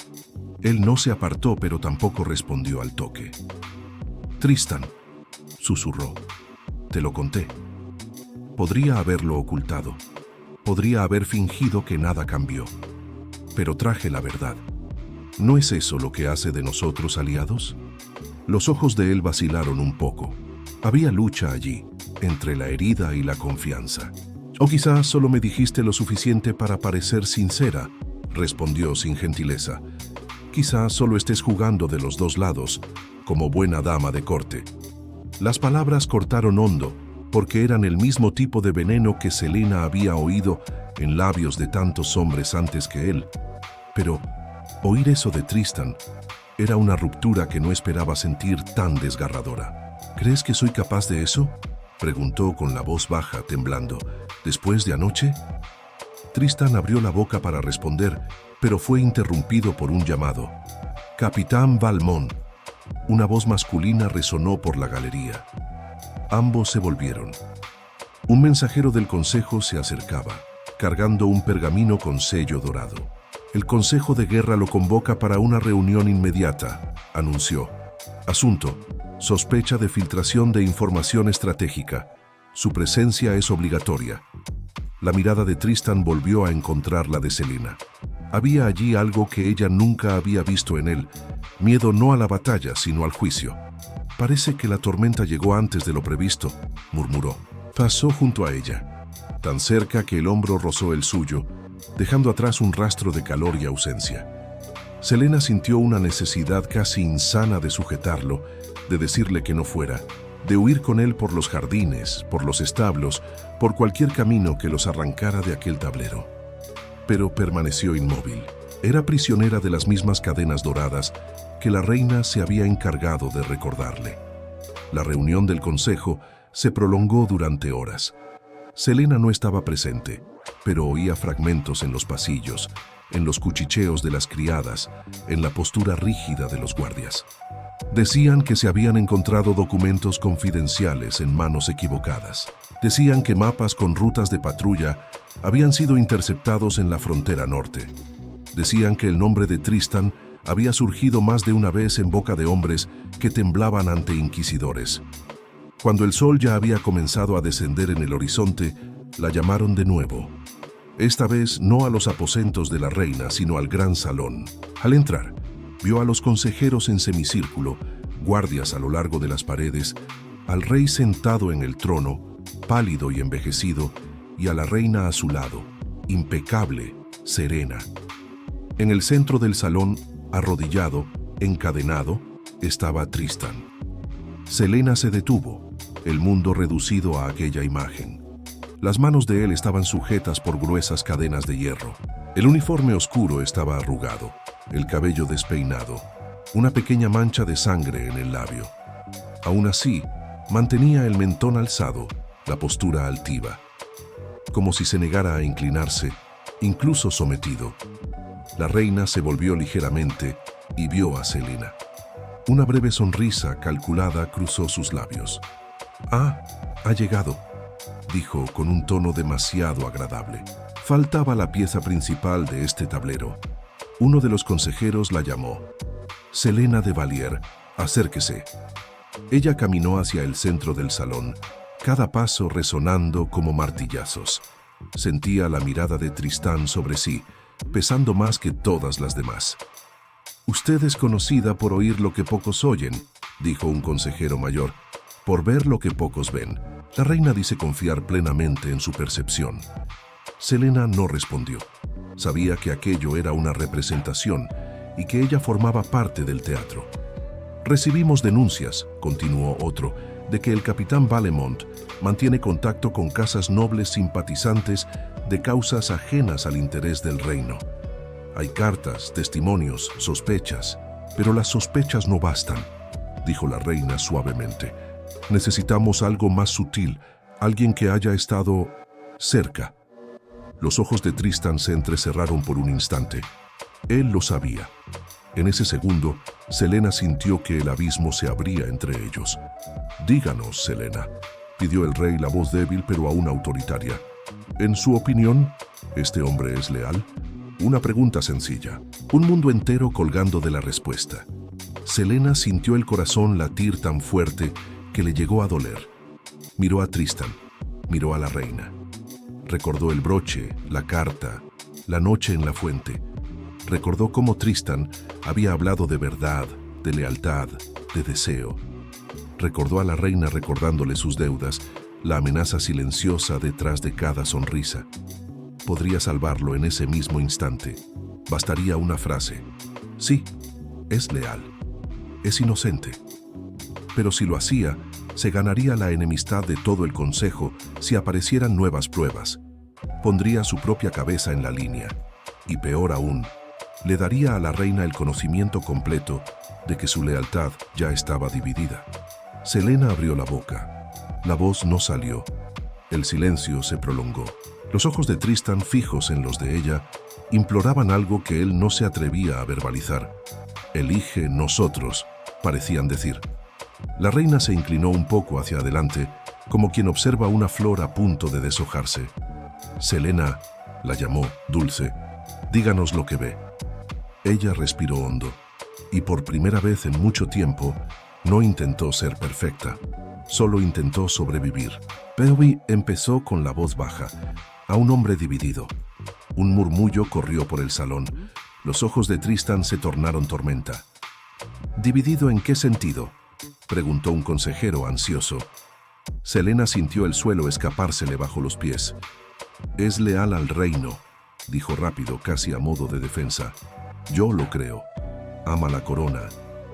[SPEAKER 1] Él no se apartó, pero tampoco respondió al toque. Tristan, susurró. Te lo conté. Podría haberlo ocultado. Podría haber fingido que nada cambió. Pero traje la verdad. ¿No es eso lo que hace de nosotros aliados? Los ojos de él vacilaron un poco. Había lucha allí, entre la herida y la confianza. O quizás solo me dijiste lo suficiente para parecer sincera, respondió sin gentileza. Quizás solo estés jugando de los dos lados, como buena dama de corte. Las palabras cortaron hondo, porque eran el mismo tipo de veneno que Selena había oído en labios de tantos hombres antes que él. Pero oír eso de Tristan era una ruptura que no esperaba sentir tan desgarradora. ¿Crees que soy capaz de eso?, preguntó con la voz baja, temblando. ¿Después de anoche? Tristan abrió la boca para responder, pero fue interrumpido por un llamado. «Capitán Valmont». Una voz masculina resonó por la galería. Ambos se volvieron. Un mensajero del consejo se acercaba, cargando un pergamino con sello dorado. «El Consejo de Guerra lo convoca para una reunión inmediata», anunció. «Asunto: sospecha de filtración de información estratégica. Su presencia es obligatoria». La mirada de Tristan volvió a encontrar la de Selena. Había allí algo que ella nunca había visto en él: miedo no a la batalla, sino al juicio. «Parece que la tormenta llegó antes de lo previsto», murmuró. Pasó junto a ella, tan cerca que el hombro rozó el suyo, dejando atrás un rastro de calor y ausencia. Selena sintió una necesidad casi insana de sujetarlo, de decirle que no fuera, de huir con él por los jardines, por los establos, por cualquier camino que los arrancara de aquel tablero. Pero permaneció inmóvil. Era prisionera de las mismas cadenas doradas que la reina se había encargado de recordarle. La reunión del consejo se prolongó durante horas. Selena no estaba presente, pero oía fragmentos en los pasillos, en los cuchicheos de las criadas, en la postura rígida de los guardias. Decían que se habían encontrado documentos confidenciales en manos equivocadas. Decían que mapas con rutas de patrulla habían sido interceptados en la frontera norte. Decían que el nombre de Tristan había surgido más de una vez en boca de hombres que temblaban ante inquisidores. Cuando el sol ya había comenzado a descender en el horizonte, la llamaron de nuevo. Esta vez no a los aposentos de la reina, sino al gran salón. Al entrar, vio a los consejeros en semicírculo, guardias a lo largo de las paredes, al rey sentado en el trono, pálido y envejecido, y a la reina a su lado, impecable, serena. En el centro del salón, arrodillado, encadenado, estaba Tristan. Selena se detuvo, el mundo reducido a aquella imagen. Las manos de él estaban sujetas por gruesas cadenas de hierro. El uniforme oscuro estaba arrugado, el cabello despeinado, una pequeña mancha de sangre en el labio. Aún así, Mantenía el mentón alzado, la postura altiva, como si se negara a inclinarse, incluso sometido. La reina se volvió ligeramente y vio a Selena. Una breve sonrisa calculada cruzó sus labios. «Ah, ha llegado», dijo con un tono demasiado agradable. Faltaba la pieza principal de este tablero. Uno de los consejeros la llamó. «Selena de Valier, acérquese». Ella caminó hacia el centro del salón, cada paso resonando como martillazos. Sentía la mirada de Tristán sobre sí, pesando más que todas las demás. «Usted es conocida por oír lo que pocos oyen», dijo un consejero mayor, «por ver lo que pocos ven». La reina dice confiar plenamente en su percepción. Selena no respondió. Sabía que aquello era una representación y que ella formaba parte del teatro. «Recibimos denuncias», continuó otro, «de que el capitán Valemont mantiene contacto con casas nobles simpatizantes de causas ajenas al interés del reino. Hay cartas, testimonios, sospechas, pero las sospechas no bastan», dijo la reina suavemente. «Necesitamos algo más sutil, alguien que haya estado cerca». Los ojos de Tristan se entrecerraron por un instante. Él lo sabía. En ese segundo, Selena sintió que el abismo se abría entre ellos. «Díganos, Selena», pidió el rey, la voz débil pero aún autoritaria. «¿En su opinión, este hombre es leal?» Una pregunta sencilla, un mundo entero colgando de la respuesta. Selena sintió el corazón latir tan fuerte que le llegó a doler. Miró a Tristan, miró a la reina. Recordó el broche, la carta, la noche en la fuente. Recordó cómo Tristan había hablado de verdad, de lealtad, de deseo. Recordó a la reina recordándole sus deudas, la amenaza silenciosa detrás de cada sonrisa. Podría salvarlo en ese mismo instante. Bastaría una frase. Sí, es leal. Es inocente. Pero si lo hacía, se ganaría la enemistad de todo el consejo si aparecieran nuevas pruebas. Pondría su propia cabeza en la línea. Y peor aún, le daría a la reina el conocimiento completo de que su lealtad ya estaba dividida. Selena abrió la boca. La voz no salió. El silencio se prolongó. Los ojos de Tristan, fijos en los de ella, imploraban algo que él no se atrevía a verbalizar. «Elige nosotros», parecían decir. La reina se inclinó un poco hacia adelante, como quien observa una flor a punto de deshojarse. «Selena», la llamó, dulce, «díganos lo que ve». Ella respiró hondo, y por primera vez en mucho tiempo, no intentó ser perfecta, solo intentó sobrevivir. Peoby empezó con la voz baja, a un hombre dividido. Un murmullo corrió por el salón. Los ojos de Tristan se tornaron tormenta. «¿Dividido en qué sentido?», preguntó un consejero ansioso. Selena sintió el suelo escapársele bajo los pies. «Es leal al reino», dijo rápido, casi a modo de defensa. «Yo lo creo. Ama la corona,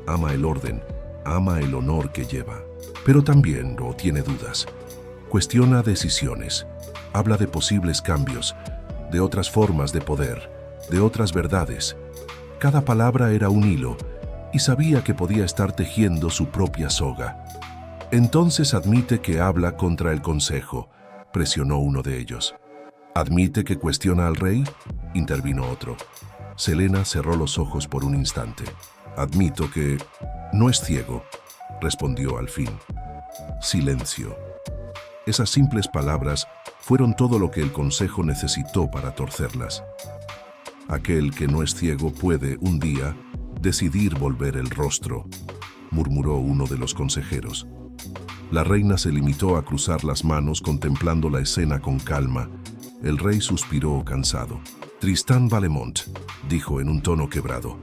[SPEAKER 1] ama el orden, ama el honor que lleva. Pero también no tiene dudas. Cuestiona decisiones. Habla de posibles cambios, de otras formas de poder, de otras verdades. Cada palabra era un hilo, y sabía que podía estar tejiendo su propia soga. Entonces admite que habla contra el consejo», presionó uno de ellos. «¿Admite que cuestiona al rey?», intervino otro. Selena cerró los ojos por un instante. «Admito que no es ciego», respondió al fin. Silencio. Esas simples palabras fueron todo lo que el consejo necesitó para torcerlas. «Aquel que no es ciego puede, un día, decidir volver el rostro», murmuró uno de los consejeros. La reina se limitó a cruzar las manos contemplando la escena con calma. El rey suspiró cansado. «Tristán Valemont», dijo en un tono quebrado,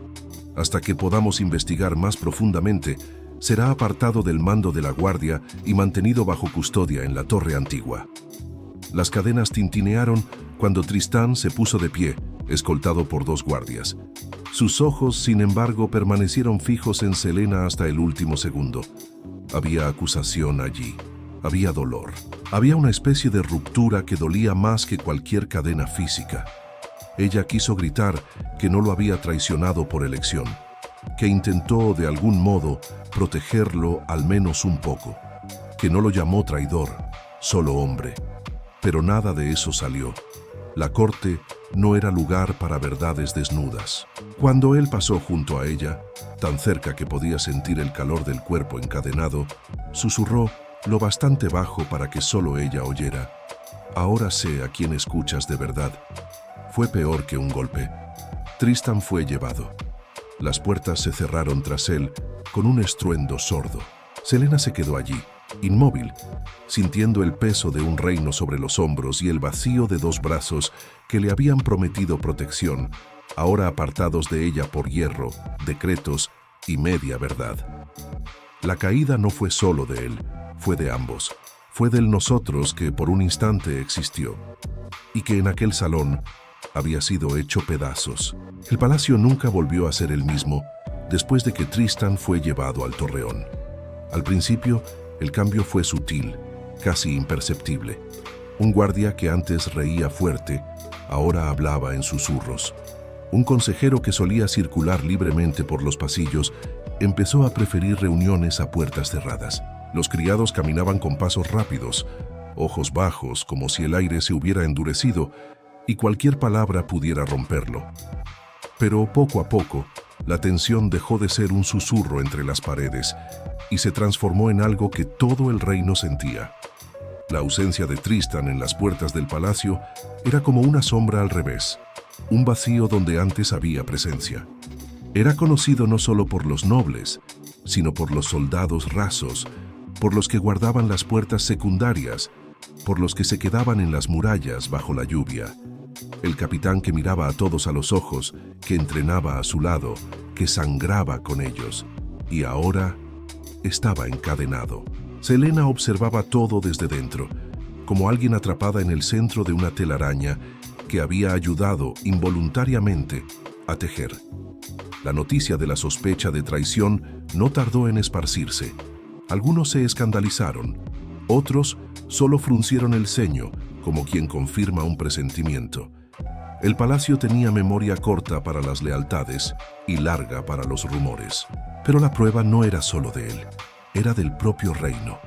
[SPEAKER 1] «hasta que podamos investigar más profundamente, será apartado del mando de la guardia y mantenido bajo custodia en la torre antigua». Las cadenas tintinearon cuando Tristán se puso de pie, escoltado por 2 guardias. Sus ojos, sin embargo, permanecieron fijos en Selena hasta el último segundo. Había acusación allí, había dolor, había una especie de ruptura que dolía más que cualquier cadena física. Ella quiso gritar que no lo había traicionado por elección, que intentó de algún modo protegerlo al menos un poco. que no lo llamó traidor, solo hombre. Pero nada de eso salió. La corte no era lugar para verdades desnudas. Cuando él pasó junto a ella, tan cerca que podía sentir el calor del cuerpo encadenado, susurró lo bastante bajo para que solo ella oyera: «Ahora sé a quién escuchas de verdad». Fue peor que un golpe. Tristan fue llevado. Las puertas se cerraron tras él con un estruendo sordo. Selena se quedó allí, inmóvil, sintiendo el peso de un reino sobre los hombros y el vacío de dos brazos que le habían prometido protección, ahora apartados de ella por hierro, decretos y media verdad. La caída no fue solo de él, fue de ambos. Fue del nosotros que por un instante existió, y que en aquel salón había sido hecho pedazos. El palacio nunca volvió a ser el mismo después de que Tristan fue llevado al torreón. Al principio, el cambio fue sutil, casi imperceptible. Un guardia que antes reía fuerte, ahora hablaba en susurros. Un consejero que solía circular libremente por los pasillos empezó a preferir reuniones a puertas cerradas. Los criados caminaban con pasos rápidos, ojos bajos, como si el aire se hubiera endurecido y cualquier palabra pudiera romperlo. Pero poco a poco, la tensión dejó de ser un susurro entre las paredes y se transformó en algo que todo el reino sentía. La ausencia de Tristan en las puertas del palacio era como una sombra al revés, un vacío donde antes había presencia. Era conocido no solo por los nobles, sino por los soldados rasos, por los que guardaban las puertas secundarias, por los que se quedaban en las murallas bajo la lluvia. El capitán que miraba a todos a los ojos, que entrenaba a su lado, que sangraba con ellos, y ahora estaba encadenado. Selena observaba todo desde dentro, como alguien atrapada en el centro de una telaraña que había ayudado involuntariamente a tejer. La noticia de la sospecha de traición no tardó en esparcirse. Algunos se escandalizaron, otros solo fruncieron el ceño, como quien confirma un presentimiento. El palacio tenía memoria corta para las lealtades y larga para los rumores. Pero la prueba no era solo de él, era del propio reino.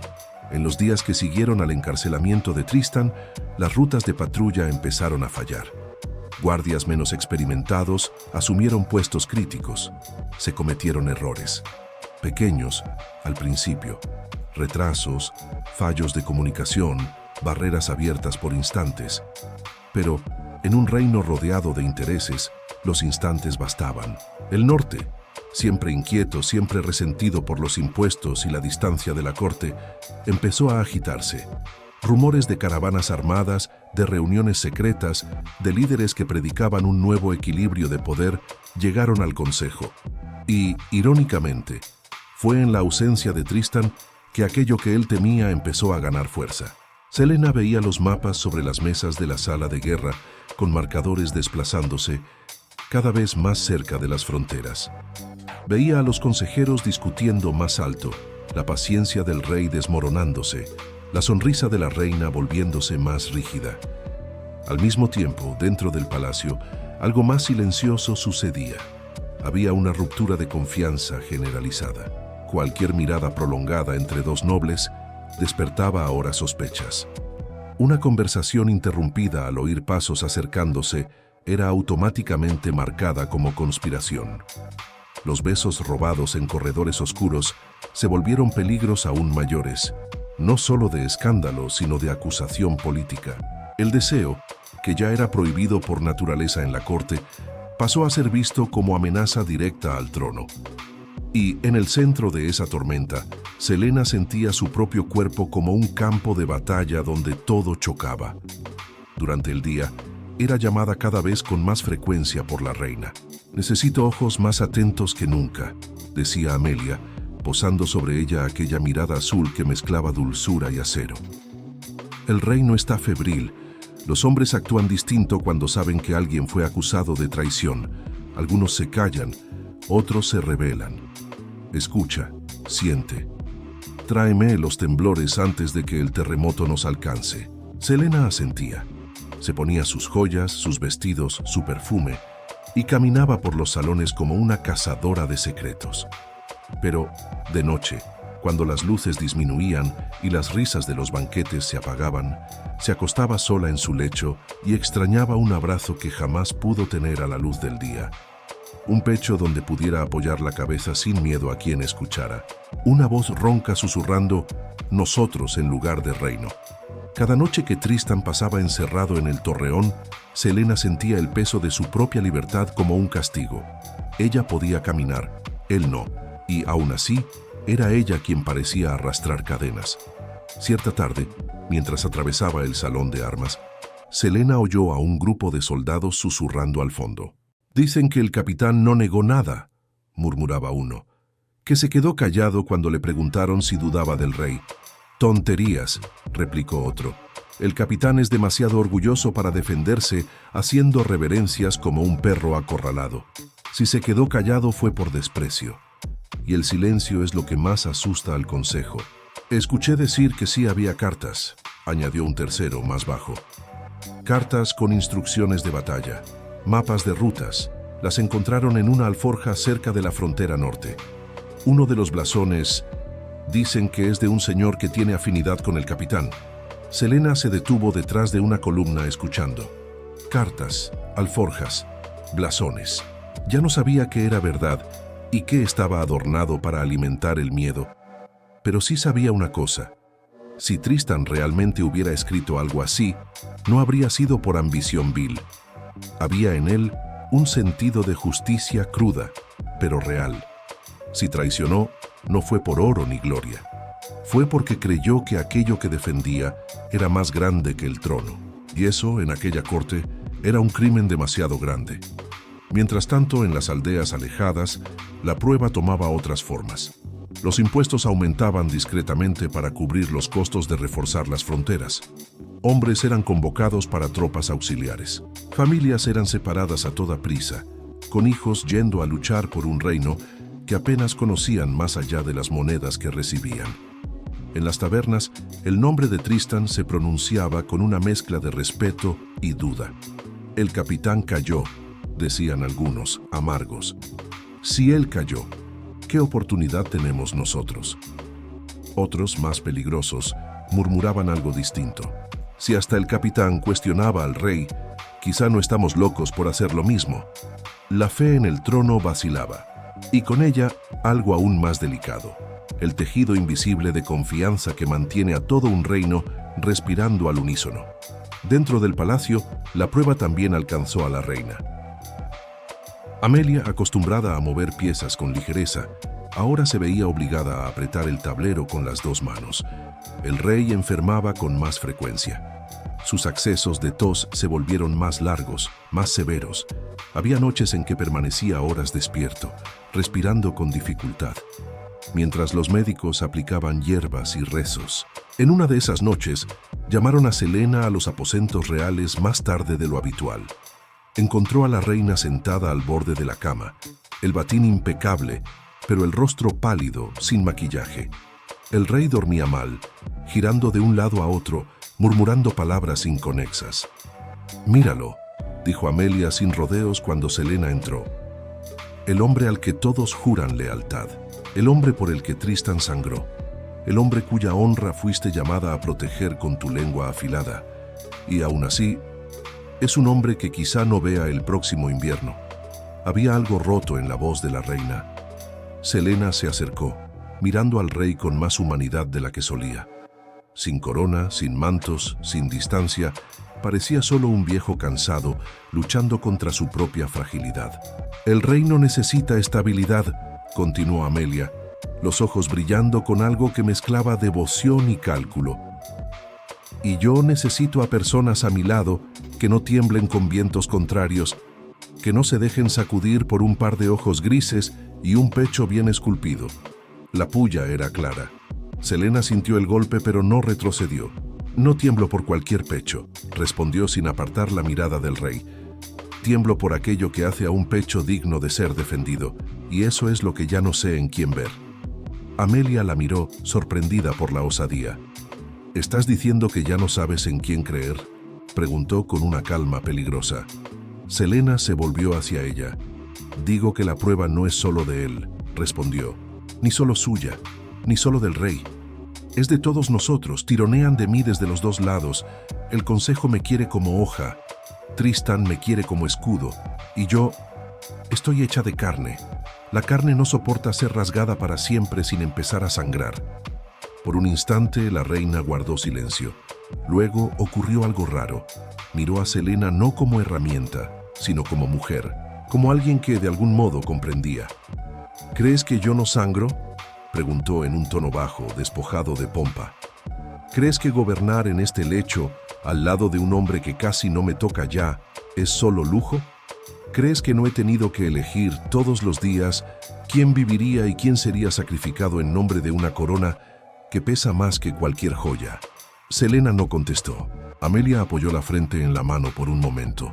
[SPEAKER 1] En los días que siguieron al encarcelamiento de Tristan, las rutas de patrulla empezaron a fallar. Guardias menos experimentados asumieron puestos críticos. Se cometieron errores. Pequeños, al principio. Retrasos, fallos de comunicación, barreras abiertas por instantes. Pero, en un reino rodeado de intereses, los instantes bastaban. El norte, siempre inquieto, siempre resentido por los impuestos y la distancia de la corte, empezó a agitarse. Rumores de caravanas armadas, de reuniones secretas, de líderes que predicaban un nuevo equilibrio de poder, llegaron al consejo. Y, irónicamente, fue en la ausencia de Tristan que aquello que él temía empezó a ganar fuerza. Selena veía los mapas sobre las mesas de la sala de guerra, con marcadores desplazándose cada vez más cerca de las fronteras. Veía a los consejeros discutiendo más alto, la paciencia del rey desmoronándose, la sonrisa de la reina volviéndose más rígida. Al mismo tiempo, dentro del palacio, algo más silencioso sucedía. Había una ruptura de confianza generalizada. Cualquier mirada prolongada entre dos nobles despertaba ahora sospechas. Una conversación interrumpida al oír pasos acercándose era automáticamente marcada como conspiración. Los besos robados en corredores oscuros se volvieron peligros aún mayores, no solo de escándalo, sino de acusación política. El deseo, que ya era prohibido por naturaleza en la corte, pasó a ser visto como amenaza directa al trono. Y, en el centro de esa tormenta, Selena sentía su propio cuerpo como un campo de batalla donde todo chocaba. Durante el día, era llamada cada vez con más frecuencia por la reina. «Necesito ojos más atentos que nunca», decía Amelia, posando sobre ella aquella mirada azul que mezclaba dulzura y acero. El reino está febril. Los hombres actúan distinto cuando saben que alguien fue acusado de traición. Algunos se callan, otros se rebelan. Escucha, siente. Tráeme los temblores antes de que el terremoto nos alcance. Selena asentía. Se ponía sus joyas, sus vestidos, su perfume, y caminaba por los salones como una cazadora de secretos. Pero, de noche, Cuando las luces disminuían y las risas de los banquetes se apagaban, se acostaba sola en su lecho y extrañaba un abrazo que jamás pudo tener a la luz del día. Un pecho donde pudiera apoyar la cabeza sin miedo a quien escuchara. Una voz ronca susurrando, nosotros en lugar de reino. Cada noche que Tristan pasaba encerrado en el torreón, Selena sentía el peso de su propia libertad como un castigo. Ella podía caminar, él no, y aún así, era ella quien parecía arrastrar cadenas. Cierta tarde, mientras atravesaba el salón de armas, Selena oyó a un grupo de soldados susurrando al fondo. «Dicen que el capitán no negó nada», murmuraba uno, que se quedó callado cuando le preguntaron si dudaba del rey. «Tonterías», replicó otro. «El capitán es demasiado orgulloso para defenderse haciendo reverencias como un perro acorralado. Si se quedó callado fue por desprecio. Y el silencio es lo que más asusta al consejo». «Escuché decir que sí había cartas», añadió un tercero más bajo. «Cartas con instrucciones de batalla, mapas de rutas. Las encontraron en una alforja cerca de la frontera norte. Uno de los blasones dicen que es de un señor que tiene afinidad con el capitán». Selena se detuvo detrás de una columna escuchando. Cartas, alforjas, blasones. Ya no sabía qué era verdad y qué estaba adornado para alimentar el miedo. Pero sí sabía una cosa. Si Tristan realmente hubiera escrito algo así, no habría sido por ambición vil. Había en él un sentido de justicia cruda, pero real. Si traicionó, no fue por oro ni gloria. Fue porque creyó que aquello que defendía era más grande que el trono. Y eso, en aquella corte, era un crimen demasiado grande. Mientras tanto, en las aldeas alejadas, la prueba tomaba otras formas. Los impuestos aumentaban discretamente para cubrir los costos de reforzar las fronteras. Hombres eran convocados para tropas auxiliares. Familias eran separadas a toda prisa, con hijos yendo a luchar por un reino que apenas conocían más allá de las monedas que recibían. En las tabernas, el nombre de Tristan se pronunciaba con una mezcla de respeto y duda. «El capitán cayó», decían algunos, amargos. «Si él cayó, ¿qué oportunidad tenemos nosotros?». Otros, más peligrosos, murmuraban algo distinto. «Si hasta el capitán cuestionaba al rey, quizá no estamos locos por hacer lo mismo». La fe en el trono vacilaba, y con ella algo aún más delicado. El tejido invisible de confianza que mantiene a todo un reino respirando al unísono. Dentro del palacio, la prueba también alcanzó a la reina. Amelia, acostumbrada a mover piezas con ligereza, ahora se veía obligada a apretar el tablero con las dos manos. El rey enfermaba con más frecuencia. Sus accesos de tos se volvieron más largos, más severos. Había noches en que permanecía horas despierto, respirando con dificultad, mientras los médicos aplicaban hierbas y rezos. En una de esas noches, llamaron a Selena a los aposentos reales más tarde de lo habitual. Encontró a la reina sentada al borde de la cama, el batín impecable, pero el rostro pálido, sin maquillaje. El rey dormía mal, girando de un lado a otro, murmurando palabras inconexas. «Míralo», dijo Amelia sin rodeos cuando Selena entró. «El hombre al que todos juran lealtad, el hombre por el que Tristan sangró, el hombre cuya honra fuiste llamada a proteger con tu lengua afilada, y aún así, es un hombre que quizá no vea el próximo invierno». Había algo roto en la voz de la reina. Selena se acercó, mirando al rey con más humanidad de la que solía. Sin corona, sin mantos, sin distancia, parecía solo un viejo cansado, luchando contra su propia fragilidad. «El reino necesita estabilidad», continuó Amelia, los ojos brillando con algo que mezclaba devoción y cálculo. «Y yo necesito a personas a mi lado que no tiemblen con vientos contrarios, que no se dejen sacudir por un par de ojos grises y un pecho bien esculpido». La puya era clara. Selena sintió el golpe pero no retrocedió. «No tiemblo por cualquier pecho», respondió sin apartar la mirada del rey. «Tiemblo por aquello que hace a un pecho digno de ser defendido, y eso es lo que ya no sé en quién ver». Amelia la miró, sorprendida por la osadía. «¿Estás diciendo que ya no sabes en quién creer?», preguntó con una calma peligrosa. Selena se volvió hacia ella. «Digo que la prueba no es solo de él», respondió, «ni solo suya. ni solo del rey. Es de todos nosotros, tironean de mí desde los dos lados. El consejo me quiere como hoja, Tristan me quiere como escudo, y yo estoy hecha de carne. La carne no soporta ser rasgada para siempre sin empezar a sangrar. Por un instante la reina guardó silencio. Luego ocurrió algo raro. Miró a Selena no como herramienta, sino como mujer, como alguien que de algún modo comprendía. ¿Crees que yo no sangro?, preguntó en un tono bajo, despojado de pompa. ¿Crees que gobernar en este lecho, al lado de un hombre que casi no me toca ya, es solo lujo? ¿Crees que no he tenido que elegir todos los días quién viviría y quién sería sacrificado en nombre de una corona que pesa más que cualquier joya? Selena no contestó. Amelia apoyó la frente en la mano por un momento.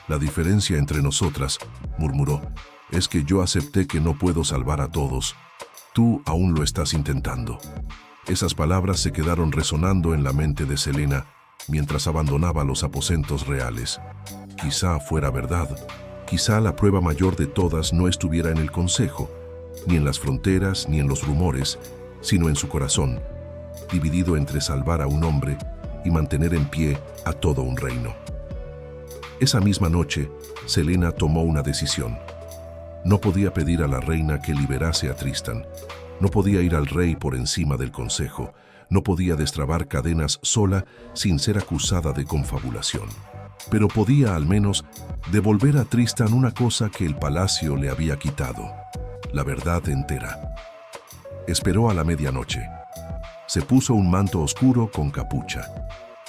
[SPEAKER 1] La diferencia entre nosotras, murmuró, es que yo acepté que no puedo salvar a todos. Tú aún lo estás intentando. Esas palabras se quedaron resonando en la mente de Selena mientras abandonaba los aposentos reales. Quizá fuera verdad. Quizá la prueba mayor de todas no estuviera en el consejo, ni en las fronteras, ni en los rumores, sino en su corazón, dividido entre salvar a un hombre y mantener en pie a todo un reino. Esa misma noche, Selena tomó una decisión. No podía pedir a la reina que liberase a Tristan. No podía ir al rey por encima del consejo. No podía destrabar cadenas sola sin ser acusada de confabulación. Pero podía al menos devolver a Tristan una cosa que el palacio le había quitado: la verdad entera. Esperó a la medianoche. Se puso un manto oscuro con capucha.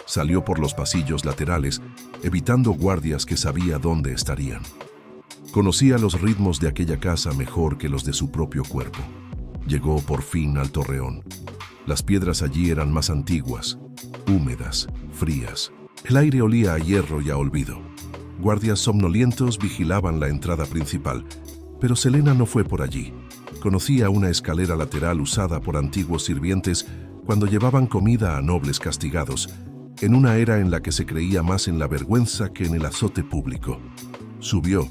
[SPEAKER 1] Salió por los pasillos laterales, evitando guardias que sabía dónde estarían. Conocía los ritmos de aquella casa mejor que los de su propio cuerpo. Llegó por fin al torreón. Las piedras allí eran más antiguas, húmedas, frías. El aire olía a hierro y a olvido. Guardias somnolientos vigilaban la entrada principal, pero Selena no fue por allí. Conocía una escalera lateral usada por antiguos sirvientes cuando llevaban comida a nobles castigados, en una era en la que se creía más en la vergüenza que en el azote público. Subió,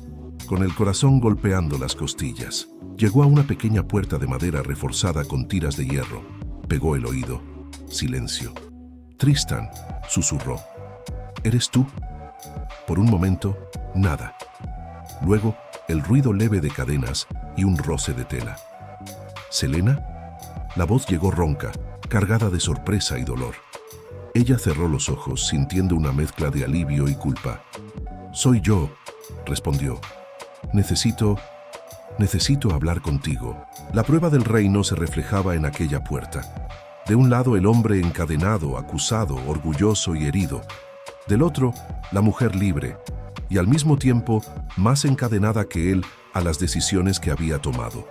[SPEAKER 1] con el corazón golpeando las costillas. Llegó a una pequeña puerta de madera reforzada con tiras de hierro. Pegó el oído. Silencio. Tristan, susurró. ¿Eres tú? Por un momento, nada. Luego, el ruido leve de cadenas y un roce de tela. ¿Selena? La voz llegó ronca, cargada de sorpresa y dolor. Ella cerró los ojos, sintiendo una mezcla de alivio y culpa. Soy yo, respondió. Necesito hablar contigo. La prueba del reino se reflejaba en aquella puerta. De un lado el hombre encadenado, acusado, orgulloso y herido. Del otro, la mujer libre, y al mismo tiempo más encadenada que él a las decisiones que había tomado.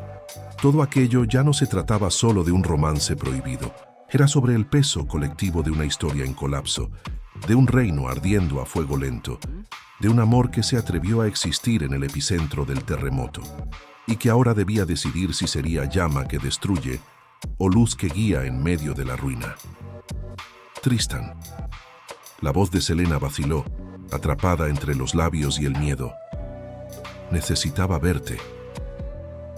[SPEAKER 1] Todo aquello ya no se trataba solo de un romance prohibido. Era sobre el peso colectivo de una historia en colapso, de un reino ardiendo a fuego lento, de un amor que se atrevió a existir en el epicentro del terremoto, y que ahora debía decidir si sería llama que destruye o luz que guía en medio de la ruina. Tristan. La voz de Selena vaciló, atrapada entre los labios y el miedo. Necesitaba verte.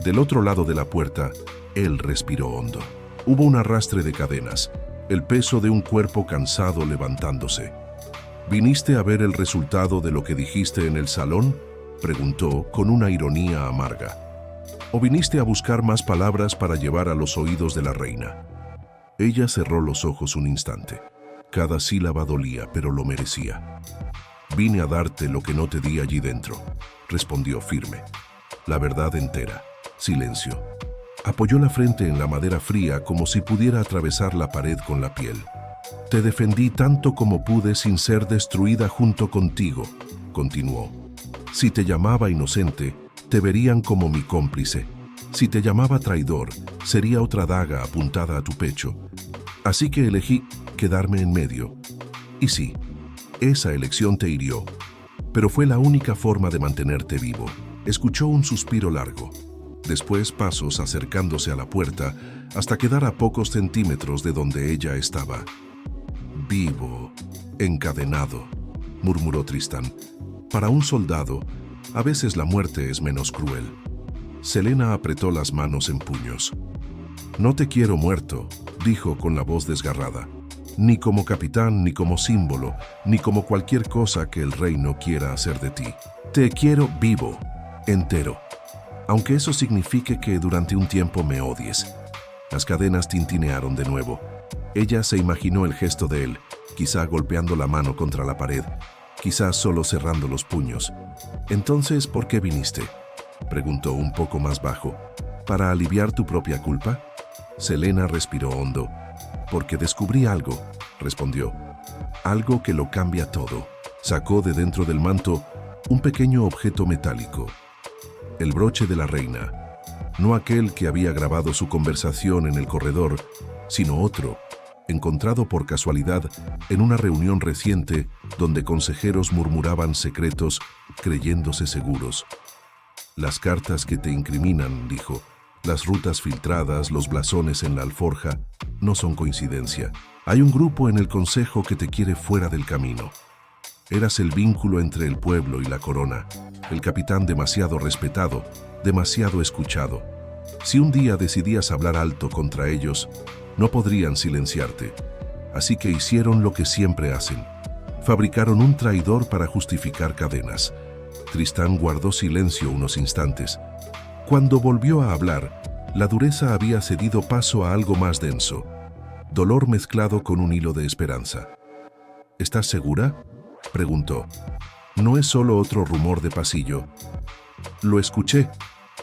[SPEAKER 1] Del otro lado de la puerta, él respiró hondo. Hubo un arrastre de cadenas, el peso de un cuerpo cansado levantándose. ¿Viniste a ver el resultado de lo que dijiste en el salón?, preguntó con una ironía amarga. ¿O viniste a buscar más palabras para llevar a los oídos de la reina? Ella cerró los ojos un instante. Cada sílaba dolía, pero lo merecía. Vine a darte lo que no te di allí dentro, respondió firme. La verdad entera. Silencio. Apoyó la frente en la madera fría como si pudiera atravesar la pared con la piel. Te defendí tanto como pude sin ser destruida junto contigo, continuó. Si te llamaba inocente, te verían como mi cómplice. Si te llamaba traidor, sería otra daga apuntada a tu pecho. Así que elegí quedarme en medio. Y sí, esa elección te hirió, pero fue la única forma de mantenerte vivo. Escuchó un suspiro largo. Después pasos acercándose a la puerta hasta quedar a pocos centímetros de donde ella estaba. Vivo, encadenado, murmuró Tristan. Para un soldado, a veces la muerte es menos cruel. Selena apretó las manos en puños. No te quiero muerto, dijo con la voz desgarrada, ni como capitán, ni como símbolo, ni como cualquier cosa que el rey no quiera hacer de ti. Te quiero vivo, entero, aunque eso signifique que durante un tiempo me odies. Las cadenas tintinearon de nuevo. Ella se imaginó el gesto de él, quizá golpeando la mano contra la pared, quizá solo cerrando los puños. «Entonces, ¿por qué viniste?», preguntó un poco más bajo. «¿Para aliviar tu propia culpa?». Selena respiró hondo. «Porque descubrí algo», respondió. «Algo que lo cambia todo». Sacó de dentro del manto un pequeño objeto metálico. El broche de la reina. No aquel que había grabado su conversación en el corredor, sino otro, encontrado por casualidad en una reunión reciente donde consejeros murmuraban secretos creyéndose seguros. «Las cartas que te incriminan», dijo, «las rutas filtradas, los blasones en la alforja, no son coincidencia. Hay un grupo en el consejo que te quiere fuera del camino. Eras el vínculo entre el pueblo y la corona, el capitán demasiado respetado, demasiado escuchado. Si un día decidías hablar alto contra ellos, no podrían silenciarte. Así que hicieron lo que siempre hacen. Fabricaron un traidor para justificar cadenas». Tristán guardó silencio unos instantes. Cuando volvió a hablar, la dureza había cedido paso a algo más denso, dolor mezclado con un hilo de esperanza. «¿Estás segura?», preguntó. «No es solo otro rumor de pasillo». «Lo escuché»,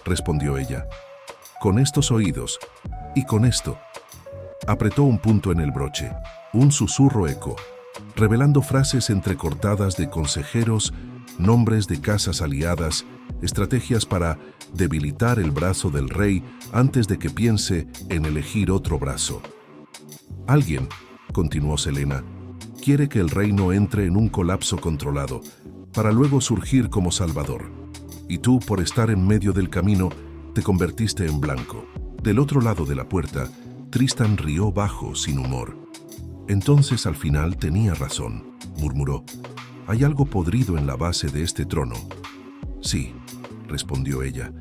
[SPEAKER 1] respondió ella. «Con estos oídos. Y con esto». Apretó un punto en el broche. Un susurro eco, revelando frases entrecortadas de consejeros, nombres de casas aliadas, estrategias para debilitar el brazo del rey antes de que piense en elegir otro brazo. «Alguien», continuó Selena, «quiere que el reino entre en un colapso controlado, para luego surgir como salvador. Y tú, por estar en medio del camino, te convertiste en blanco». Del otro lado de la puerta, Tristán rió bajo, sin humor. «Entonces al final tenía razón», murmuró. «Hay algo podrido en la base de este trono». «Sí», respondió ella,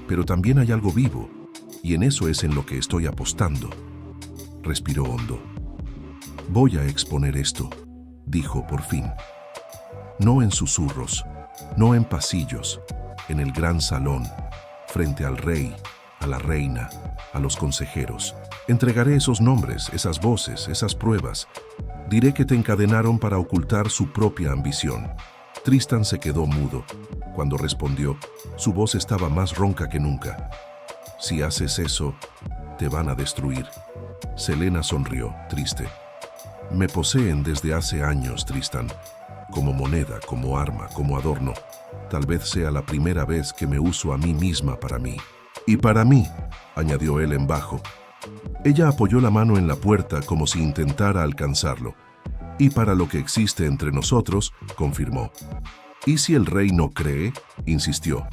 [SPEAKER 1] «pero también hay algo vivo, y en eso es en lo que estoy apostando». Respiró hondo. «Voy a exponer esto», dijo por fin. No en susurros, no en pasillos, en el gran salón, frente al rey, a la reina, a los consejeros. Entregaré esos nombres, esas voces, esas pruebas. Diré que te encadenaron para ocultar su propia ambición». Tristán se quedó mudo. Cuando respondió, su voz estaba más ronca que nunca. «Si haces eso, te van a destruir». Selena sonrió, triste. «Me poseen desde hace años, Tristán, como moneda, como arma, como adorno. Tal vez sea la primera vez que me uso a mí misma para mí». «Y para mí», añadió él en bajo. Ella apoyó la mano en la puerta como si intentara alcanzarlo. «Y para lo que existe entre nosotros», confirmó. «¿Y si el rey no cree?», insistió.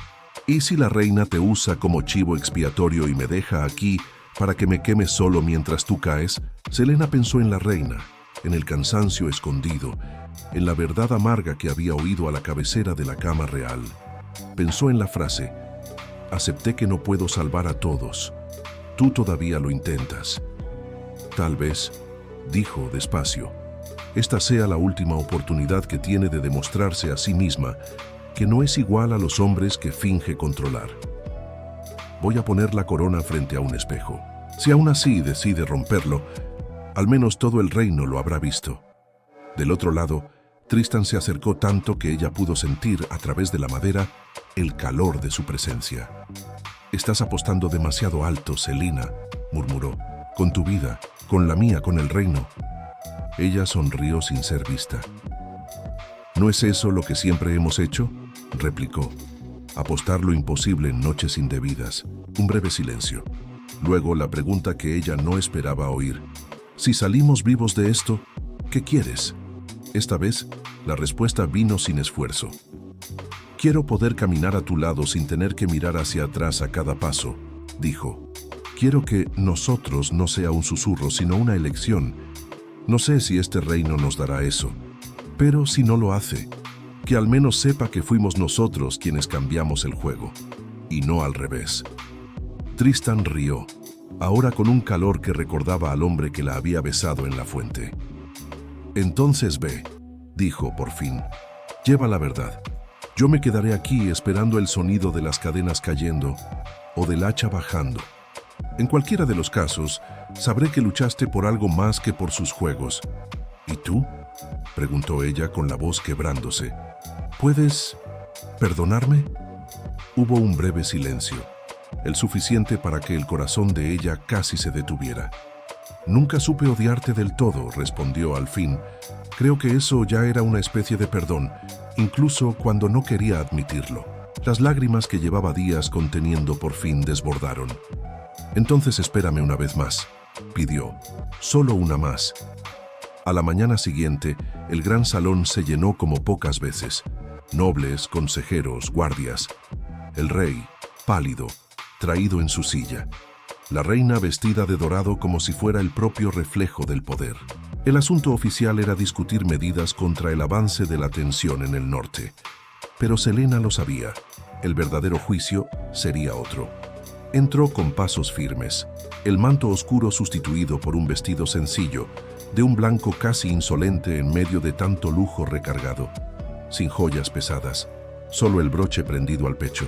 [SPEAKER 1] «¿Y si la reina te usa como chivo expiatorio y me deja aquí para que me queme solo mientras tú caes?» Selena pensó en la reina, en el cansancio escondido, en la verdad amarga que había oído a la cabecera de la cama real. Pensó en la frase: «Acepté que no puedo salvar a todos. Tú todavía lo intentas». «Tal vez», dijo despacio, «esta sea la última oportunidad que tiene de demostrarse a sí misma que no es igual a los hombres que finge controlar. Voy a poner la corona frente a un espejo. Si aún así decide romperlo, al menos todo el reino lo habrá visto». Del otro lado, Tristán se acercó tanto que ella pudo sentir, a través de la madera, el calor de su presencia. «Estás apostando demasiado alto, Selena», murmuró, «con tu vida, con la mía, con el reino». Ella sonrió sin ser vista. «¿No es eso lo que siempre hemos hecho?», replicó. «Apostar lo imposible en noches indebidas». Un breve silencio. Luego la pregunta que ella no esperaba oír: «Si salimos vivos de esto, ¿qué quieres?». Esta vez, la respuesta vino sin esfuerzo. «Quiero poder caminar a tu lado sin tener que mirar hacia atrás a cada paso», dijo. «Quiero que nosotros no sea un susurro, sino una elección. No sé si este reino nos dará eso, pero si no lo hace, que al menos sepa que fuimos nosotros quienes cambiamos el juego, y no al revés». Tristán rió. ahora con un calor que recordaba al hombre que la había besado en la fuente. «Entonces ve», dijo por fin, «lleva la verdad. Yo me quedaré aquí esperando el sonido de las cadenas cayendo o del hacha bajando. En cualquiera de los casos, sabré que luchaste por algo más que por sus juegos. ¿Y tú?», preguntó ella con la voz quebrándose. «¿Puedes perdonarme?». Hubo un breve silencio, el suficiente para que el corazón de ella casi se detuviera. «Nunca supe odiarte del todo», respondió al fin. «Creo que eso ya era una especie de perdón, incluso cuando no quería admitirlo». Las lágrimas que llevaba días conteniendo por fin desbordaron. «Entonces espérame una vez más», pidió. «Solo una más». A la mañana siguiente, el gran salón se llenó como pocas veces. Nobles, consejeros, guardias. El rey, pálido, traído en su silla. La reina vestida de dorado como si fuera el propio reflejo del poder. El asunto oficial era discutir medidas contra el avance de la tensión en el norte. Pero Celaena lo sabía. El verdadero juicio sería otro. Entró con pasos firmes, el manto oscuro sustituido por un vestido sencillo, de un blanco casi insolente en medio de tanto lujo recargado, sin joyas pesadas, solo el broche prendido al pecho.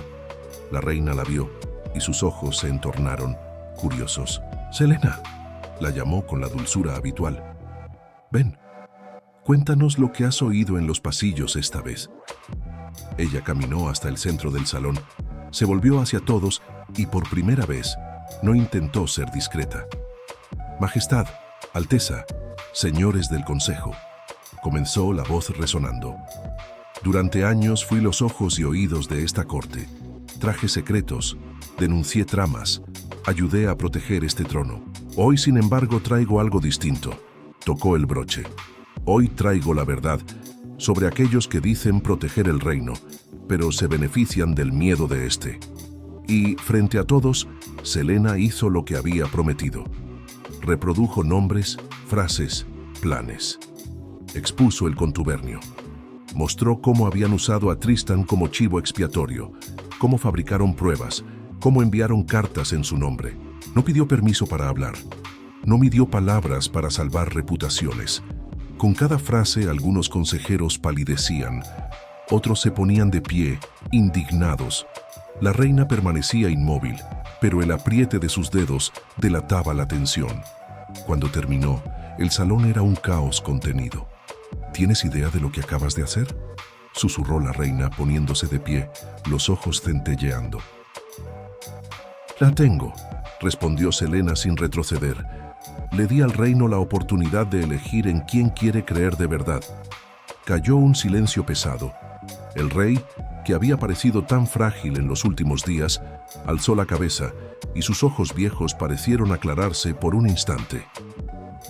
[SPEAKER 1] La reina la vio y sus ojos se entornaron, curiosos. «Celaena», la llamó con la dulzura habitual. «Ven, cuéntanos lo que has oído en los pasillos esta vez». Ella caminó hasta el centro del salón, se volvió hacia todos y por primera vez no intentó ser discreta. «Majestad, Alteza, señores del Consejo», comenzó la voz resonando. «Durante años fui los ojos y oídos de esta corte. Traje secretos, denuncié tramas, ayudé a proteger este trono. Hoy, sin embargo, traigo algo distinto». Tocó el broche. «Hoy traigo la verdad sobre aquellos que dicen proteger el reino, pero se benefician del miedo de este». Y, frente a todos, Celaena hizo lo que había prometido. Reprodujo nombres, frases, planes. Expuso el contubernio. Mostró cómo habían usado a Tristan como chivo expiatorio, cómo fabricaron pruebas, cómo enviaron cartas en su nombre. No pidió permiso para hablar. No midió palabras para salvar reputaciones. Con cada frase algunos consejeros palidecían, otros se ponían de pie, indignados. La reina permanecía inmóvil, pero el apriete de sus dedos delataba la tensión. Cuando terminó, el salón era un caos contenido. «¿Tienes idea de lo que acabas de hacer?», susurró la reina poniéndose de pie, los ojos centelleando. «La tengo», respondió Celaena sin retroceder. «Le di al reino la oportunidad de elegir en quién quiere creer de verdad». Cayó un silencio pesado. El rey, que había parecido tan frágil en los últimos días, alzó la cabeza y sus ojos viejos parecieron aclararse por un instante.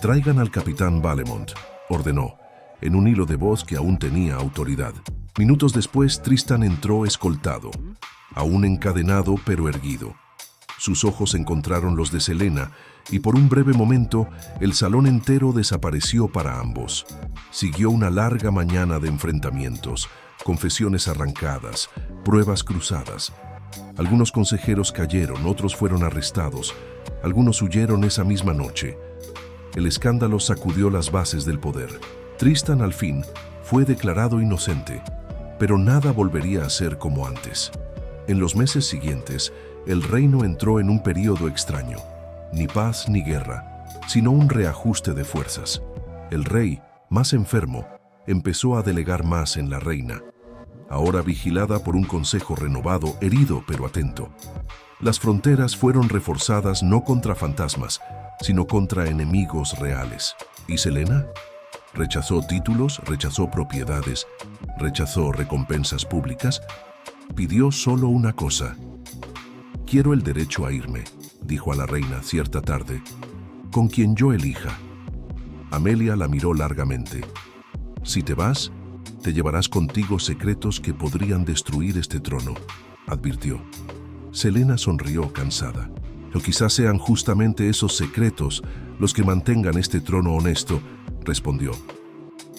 [SPEAKER 1] «Traigan al capitán Valemont», ordenó, en un hilo de voz que aún tenía autoridad. Minutos después, Tristan entró escoltado, aún encadenado pero erguido. Sus ojos encontraron los de Celaena y por un breve momento el salón entero desapareció para ambos. Siguió una larga mañana de enfrentamientos, confesiones arrancadas, pruebas cruzadas. Algunos consejeros cayeron, otros fueron arrestados, algunos huyeron esa misma noche. El escándalo sacudió las bases del poder. Tristan, al fin, fue declarado inocente, pero nada volvería a ser como antes. En los meses siguientes, el reino entró en un período extraño. Ni paz ni guerra, sino un reajuste de fuerzas. El rey, más enfermo, empezó a delegar más en la reina, ahora vigilada por un consejo renovado, herido pero atento. Las fronteras fueron reforzadas no contra fantasmas, sino contra enemigos reales. ¿Y Celaena? Rechazó títulos, rechazó propiedades, rechazó recompensas públicas. Pidió solo una cosa. «Quiero el derecho a irme», dijo a la reina cierta tarde, «con quien yo elija». Amelia la miró largamente. «Si te vas, te llevarás contigo secretos que podrían destruir este trono», advirtió. Celaena sonrió cansada. «O quizás sean justamente esos secretos los que mantengan este trono honesto», respondió.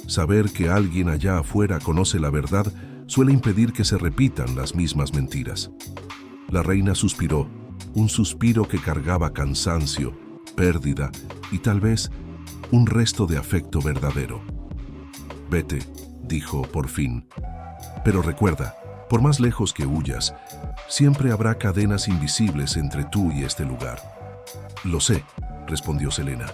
[SPEAKER 1] «Saber que alguien allá afuera conoce la verdad suele impedir que se repitan las mismas mentiras». La reina suspiró, un suspiro que cargaba cansancio, pérdida y tal vez un resto de afecto verdadero. «Vete», dijo por fin. «Pero recuerda, por más lejos que huyas, siempre habrá cadenas invisibles entre tú y este lugar». «Lo sé», respondió Selena.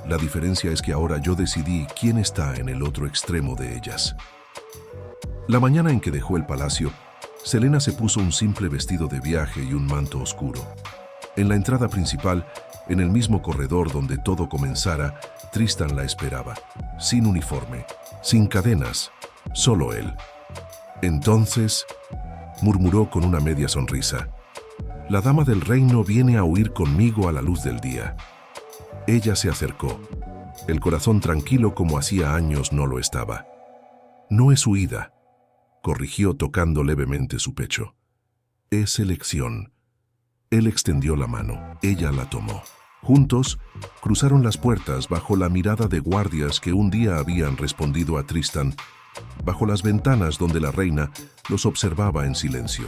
[SPEAKER 1] «La diferencia es que ahora yo decidí quién está en el otro extremo de ellas». La mañana en que dejó el palacio, Selena se puso un simple vestido de viaje y un manto oscuro. En la entrada principal, en el mismo corredor donde todo comenzara, Tristan la esperaba, sin uniforme, sin cadenas, solo él. «Entonces», murmuró con una media sonrisa, «la dama del reino viene a huir conmigo a la luz del día». Ella se acercó, el corazón tranquilo como hacía años no lo estaba. «No es huida», corrigió tocando levemente su pecho. «Es elección». Él extendió la mano, ella la tomó. Juntos, cruzaron las puertas bajo la mirada de guardias que un día habían respondido a Tristan, bajo las ventanas donde la reina los observaba en silencio.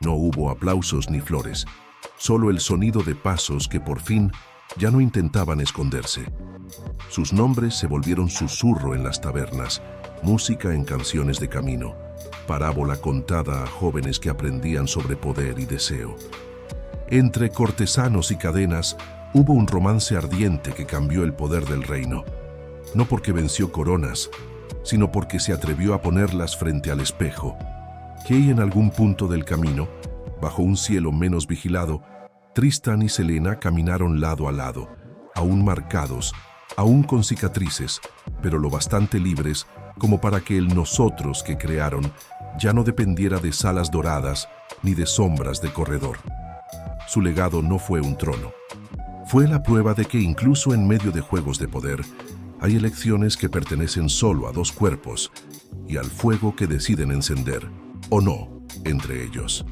[SPEAKER 1] No hubo aplausos ni flores, solo el sonido de pasos que por fin ya no intentaban esconderse. Sus nombres se volvieron susurro en las tabernas, música en canciones de camino, parábola contada a jóvenes que aprendían sobre poder y deseo. Entre cortesanos y cadenas hubo un romance ardiente que cambió el poder del reino, no porque venció coronas, sino porque se atrevió a ponerlas frente al espejo, que ahí en algún punto del camino, bajo un cielo menos vigilado, Tristan y Selena caminaron lado a lado, aún marcados, aún con cicatrices, pero lo bastante libres como para que el nosotros que crearon ya no dependiera de salas doradas ni de sombras de corredor. Su legado no fue un trono. Fue la prueba de que incluso en medio de juegos de poder, hay elecciones que pertenecen solo a dos cuerpos y al fuego que deciden encender, o no, entre ellos.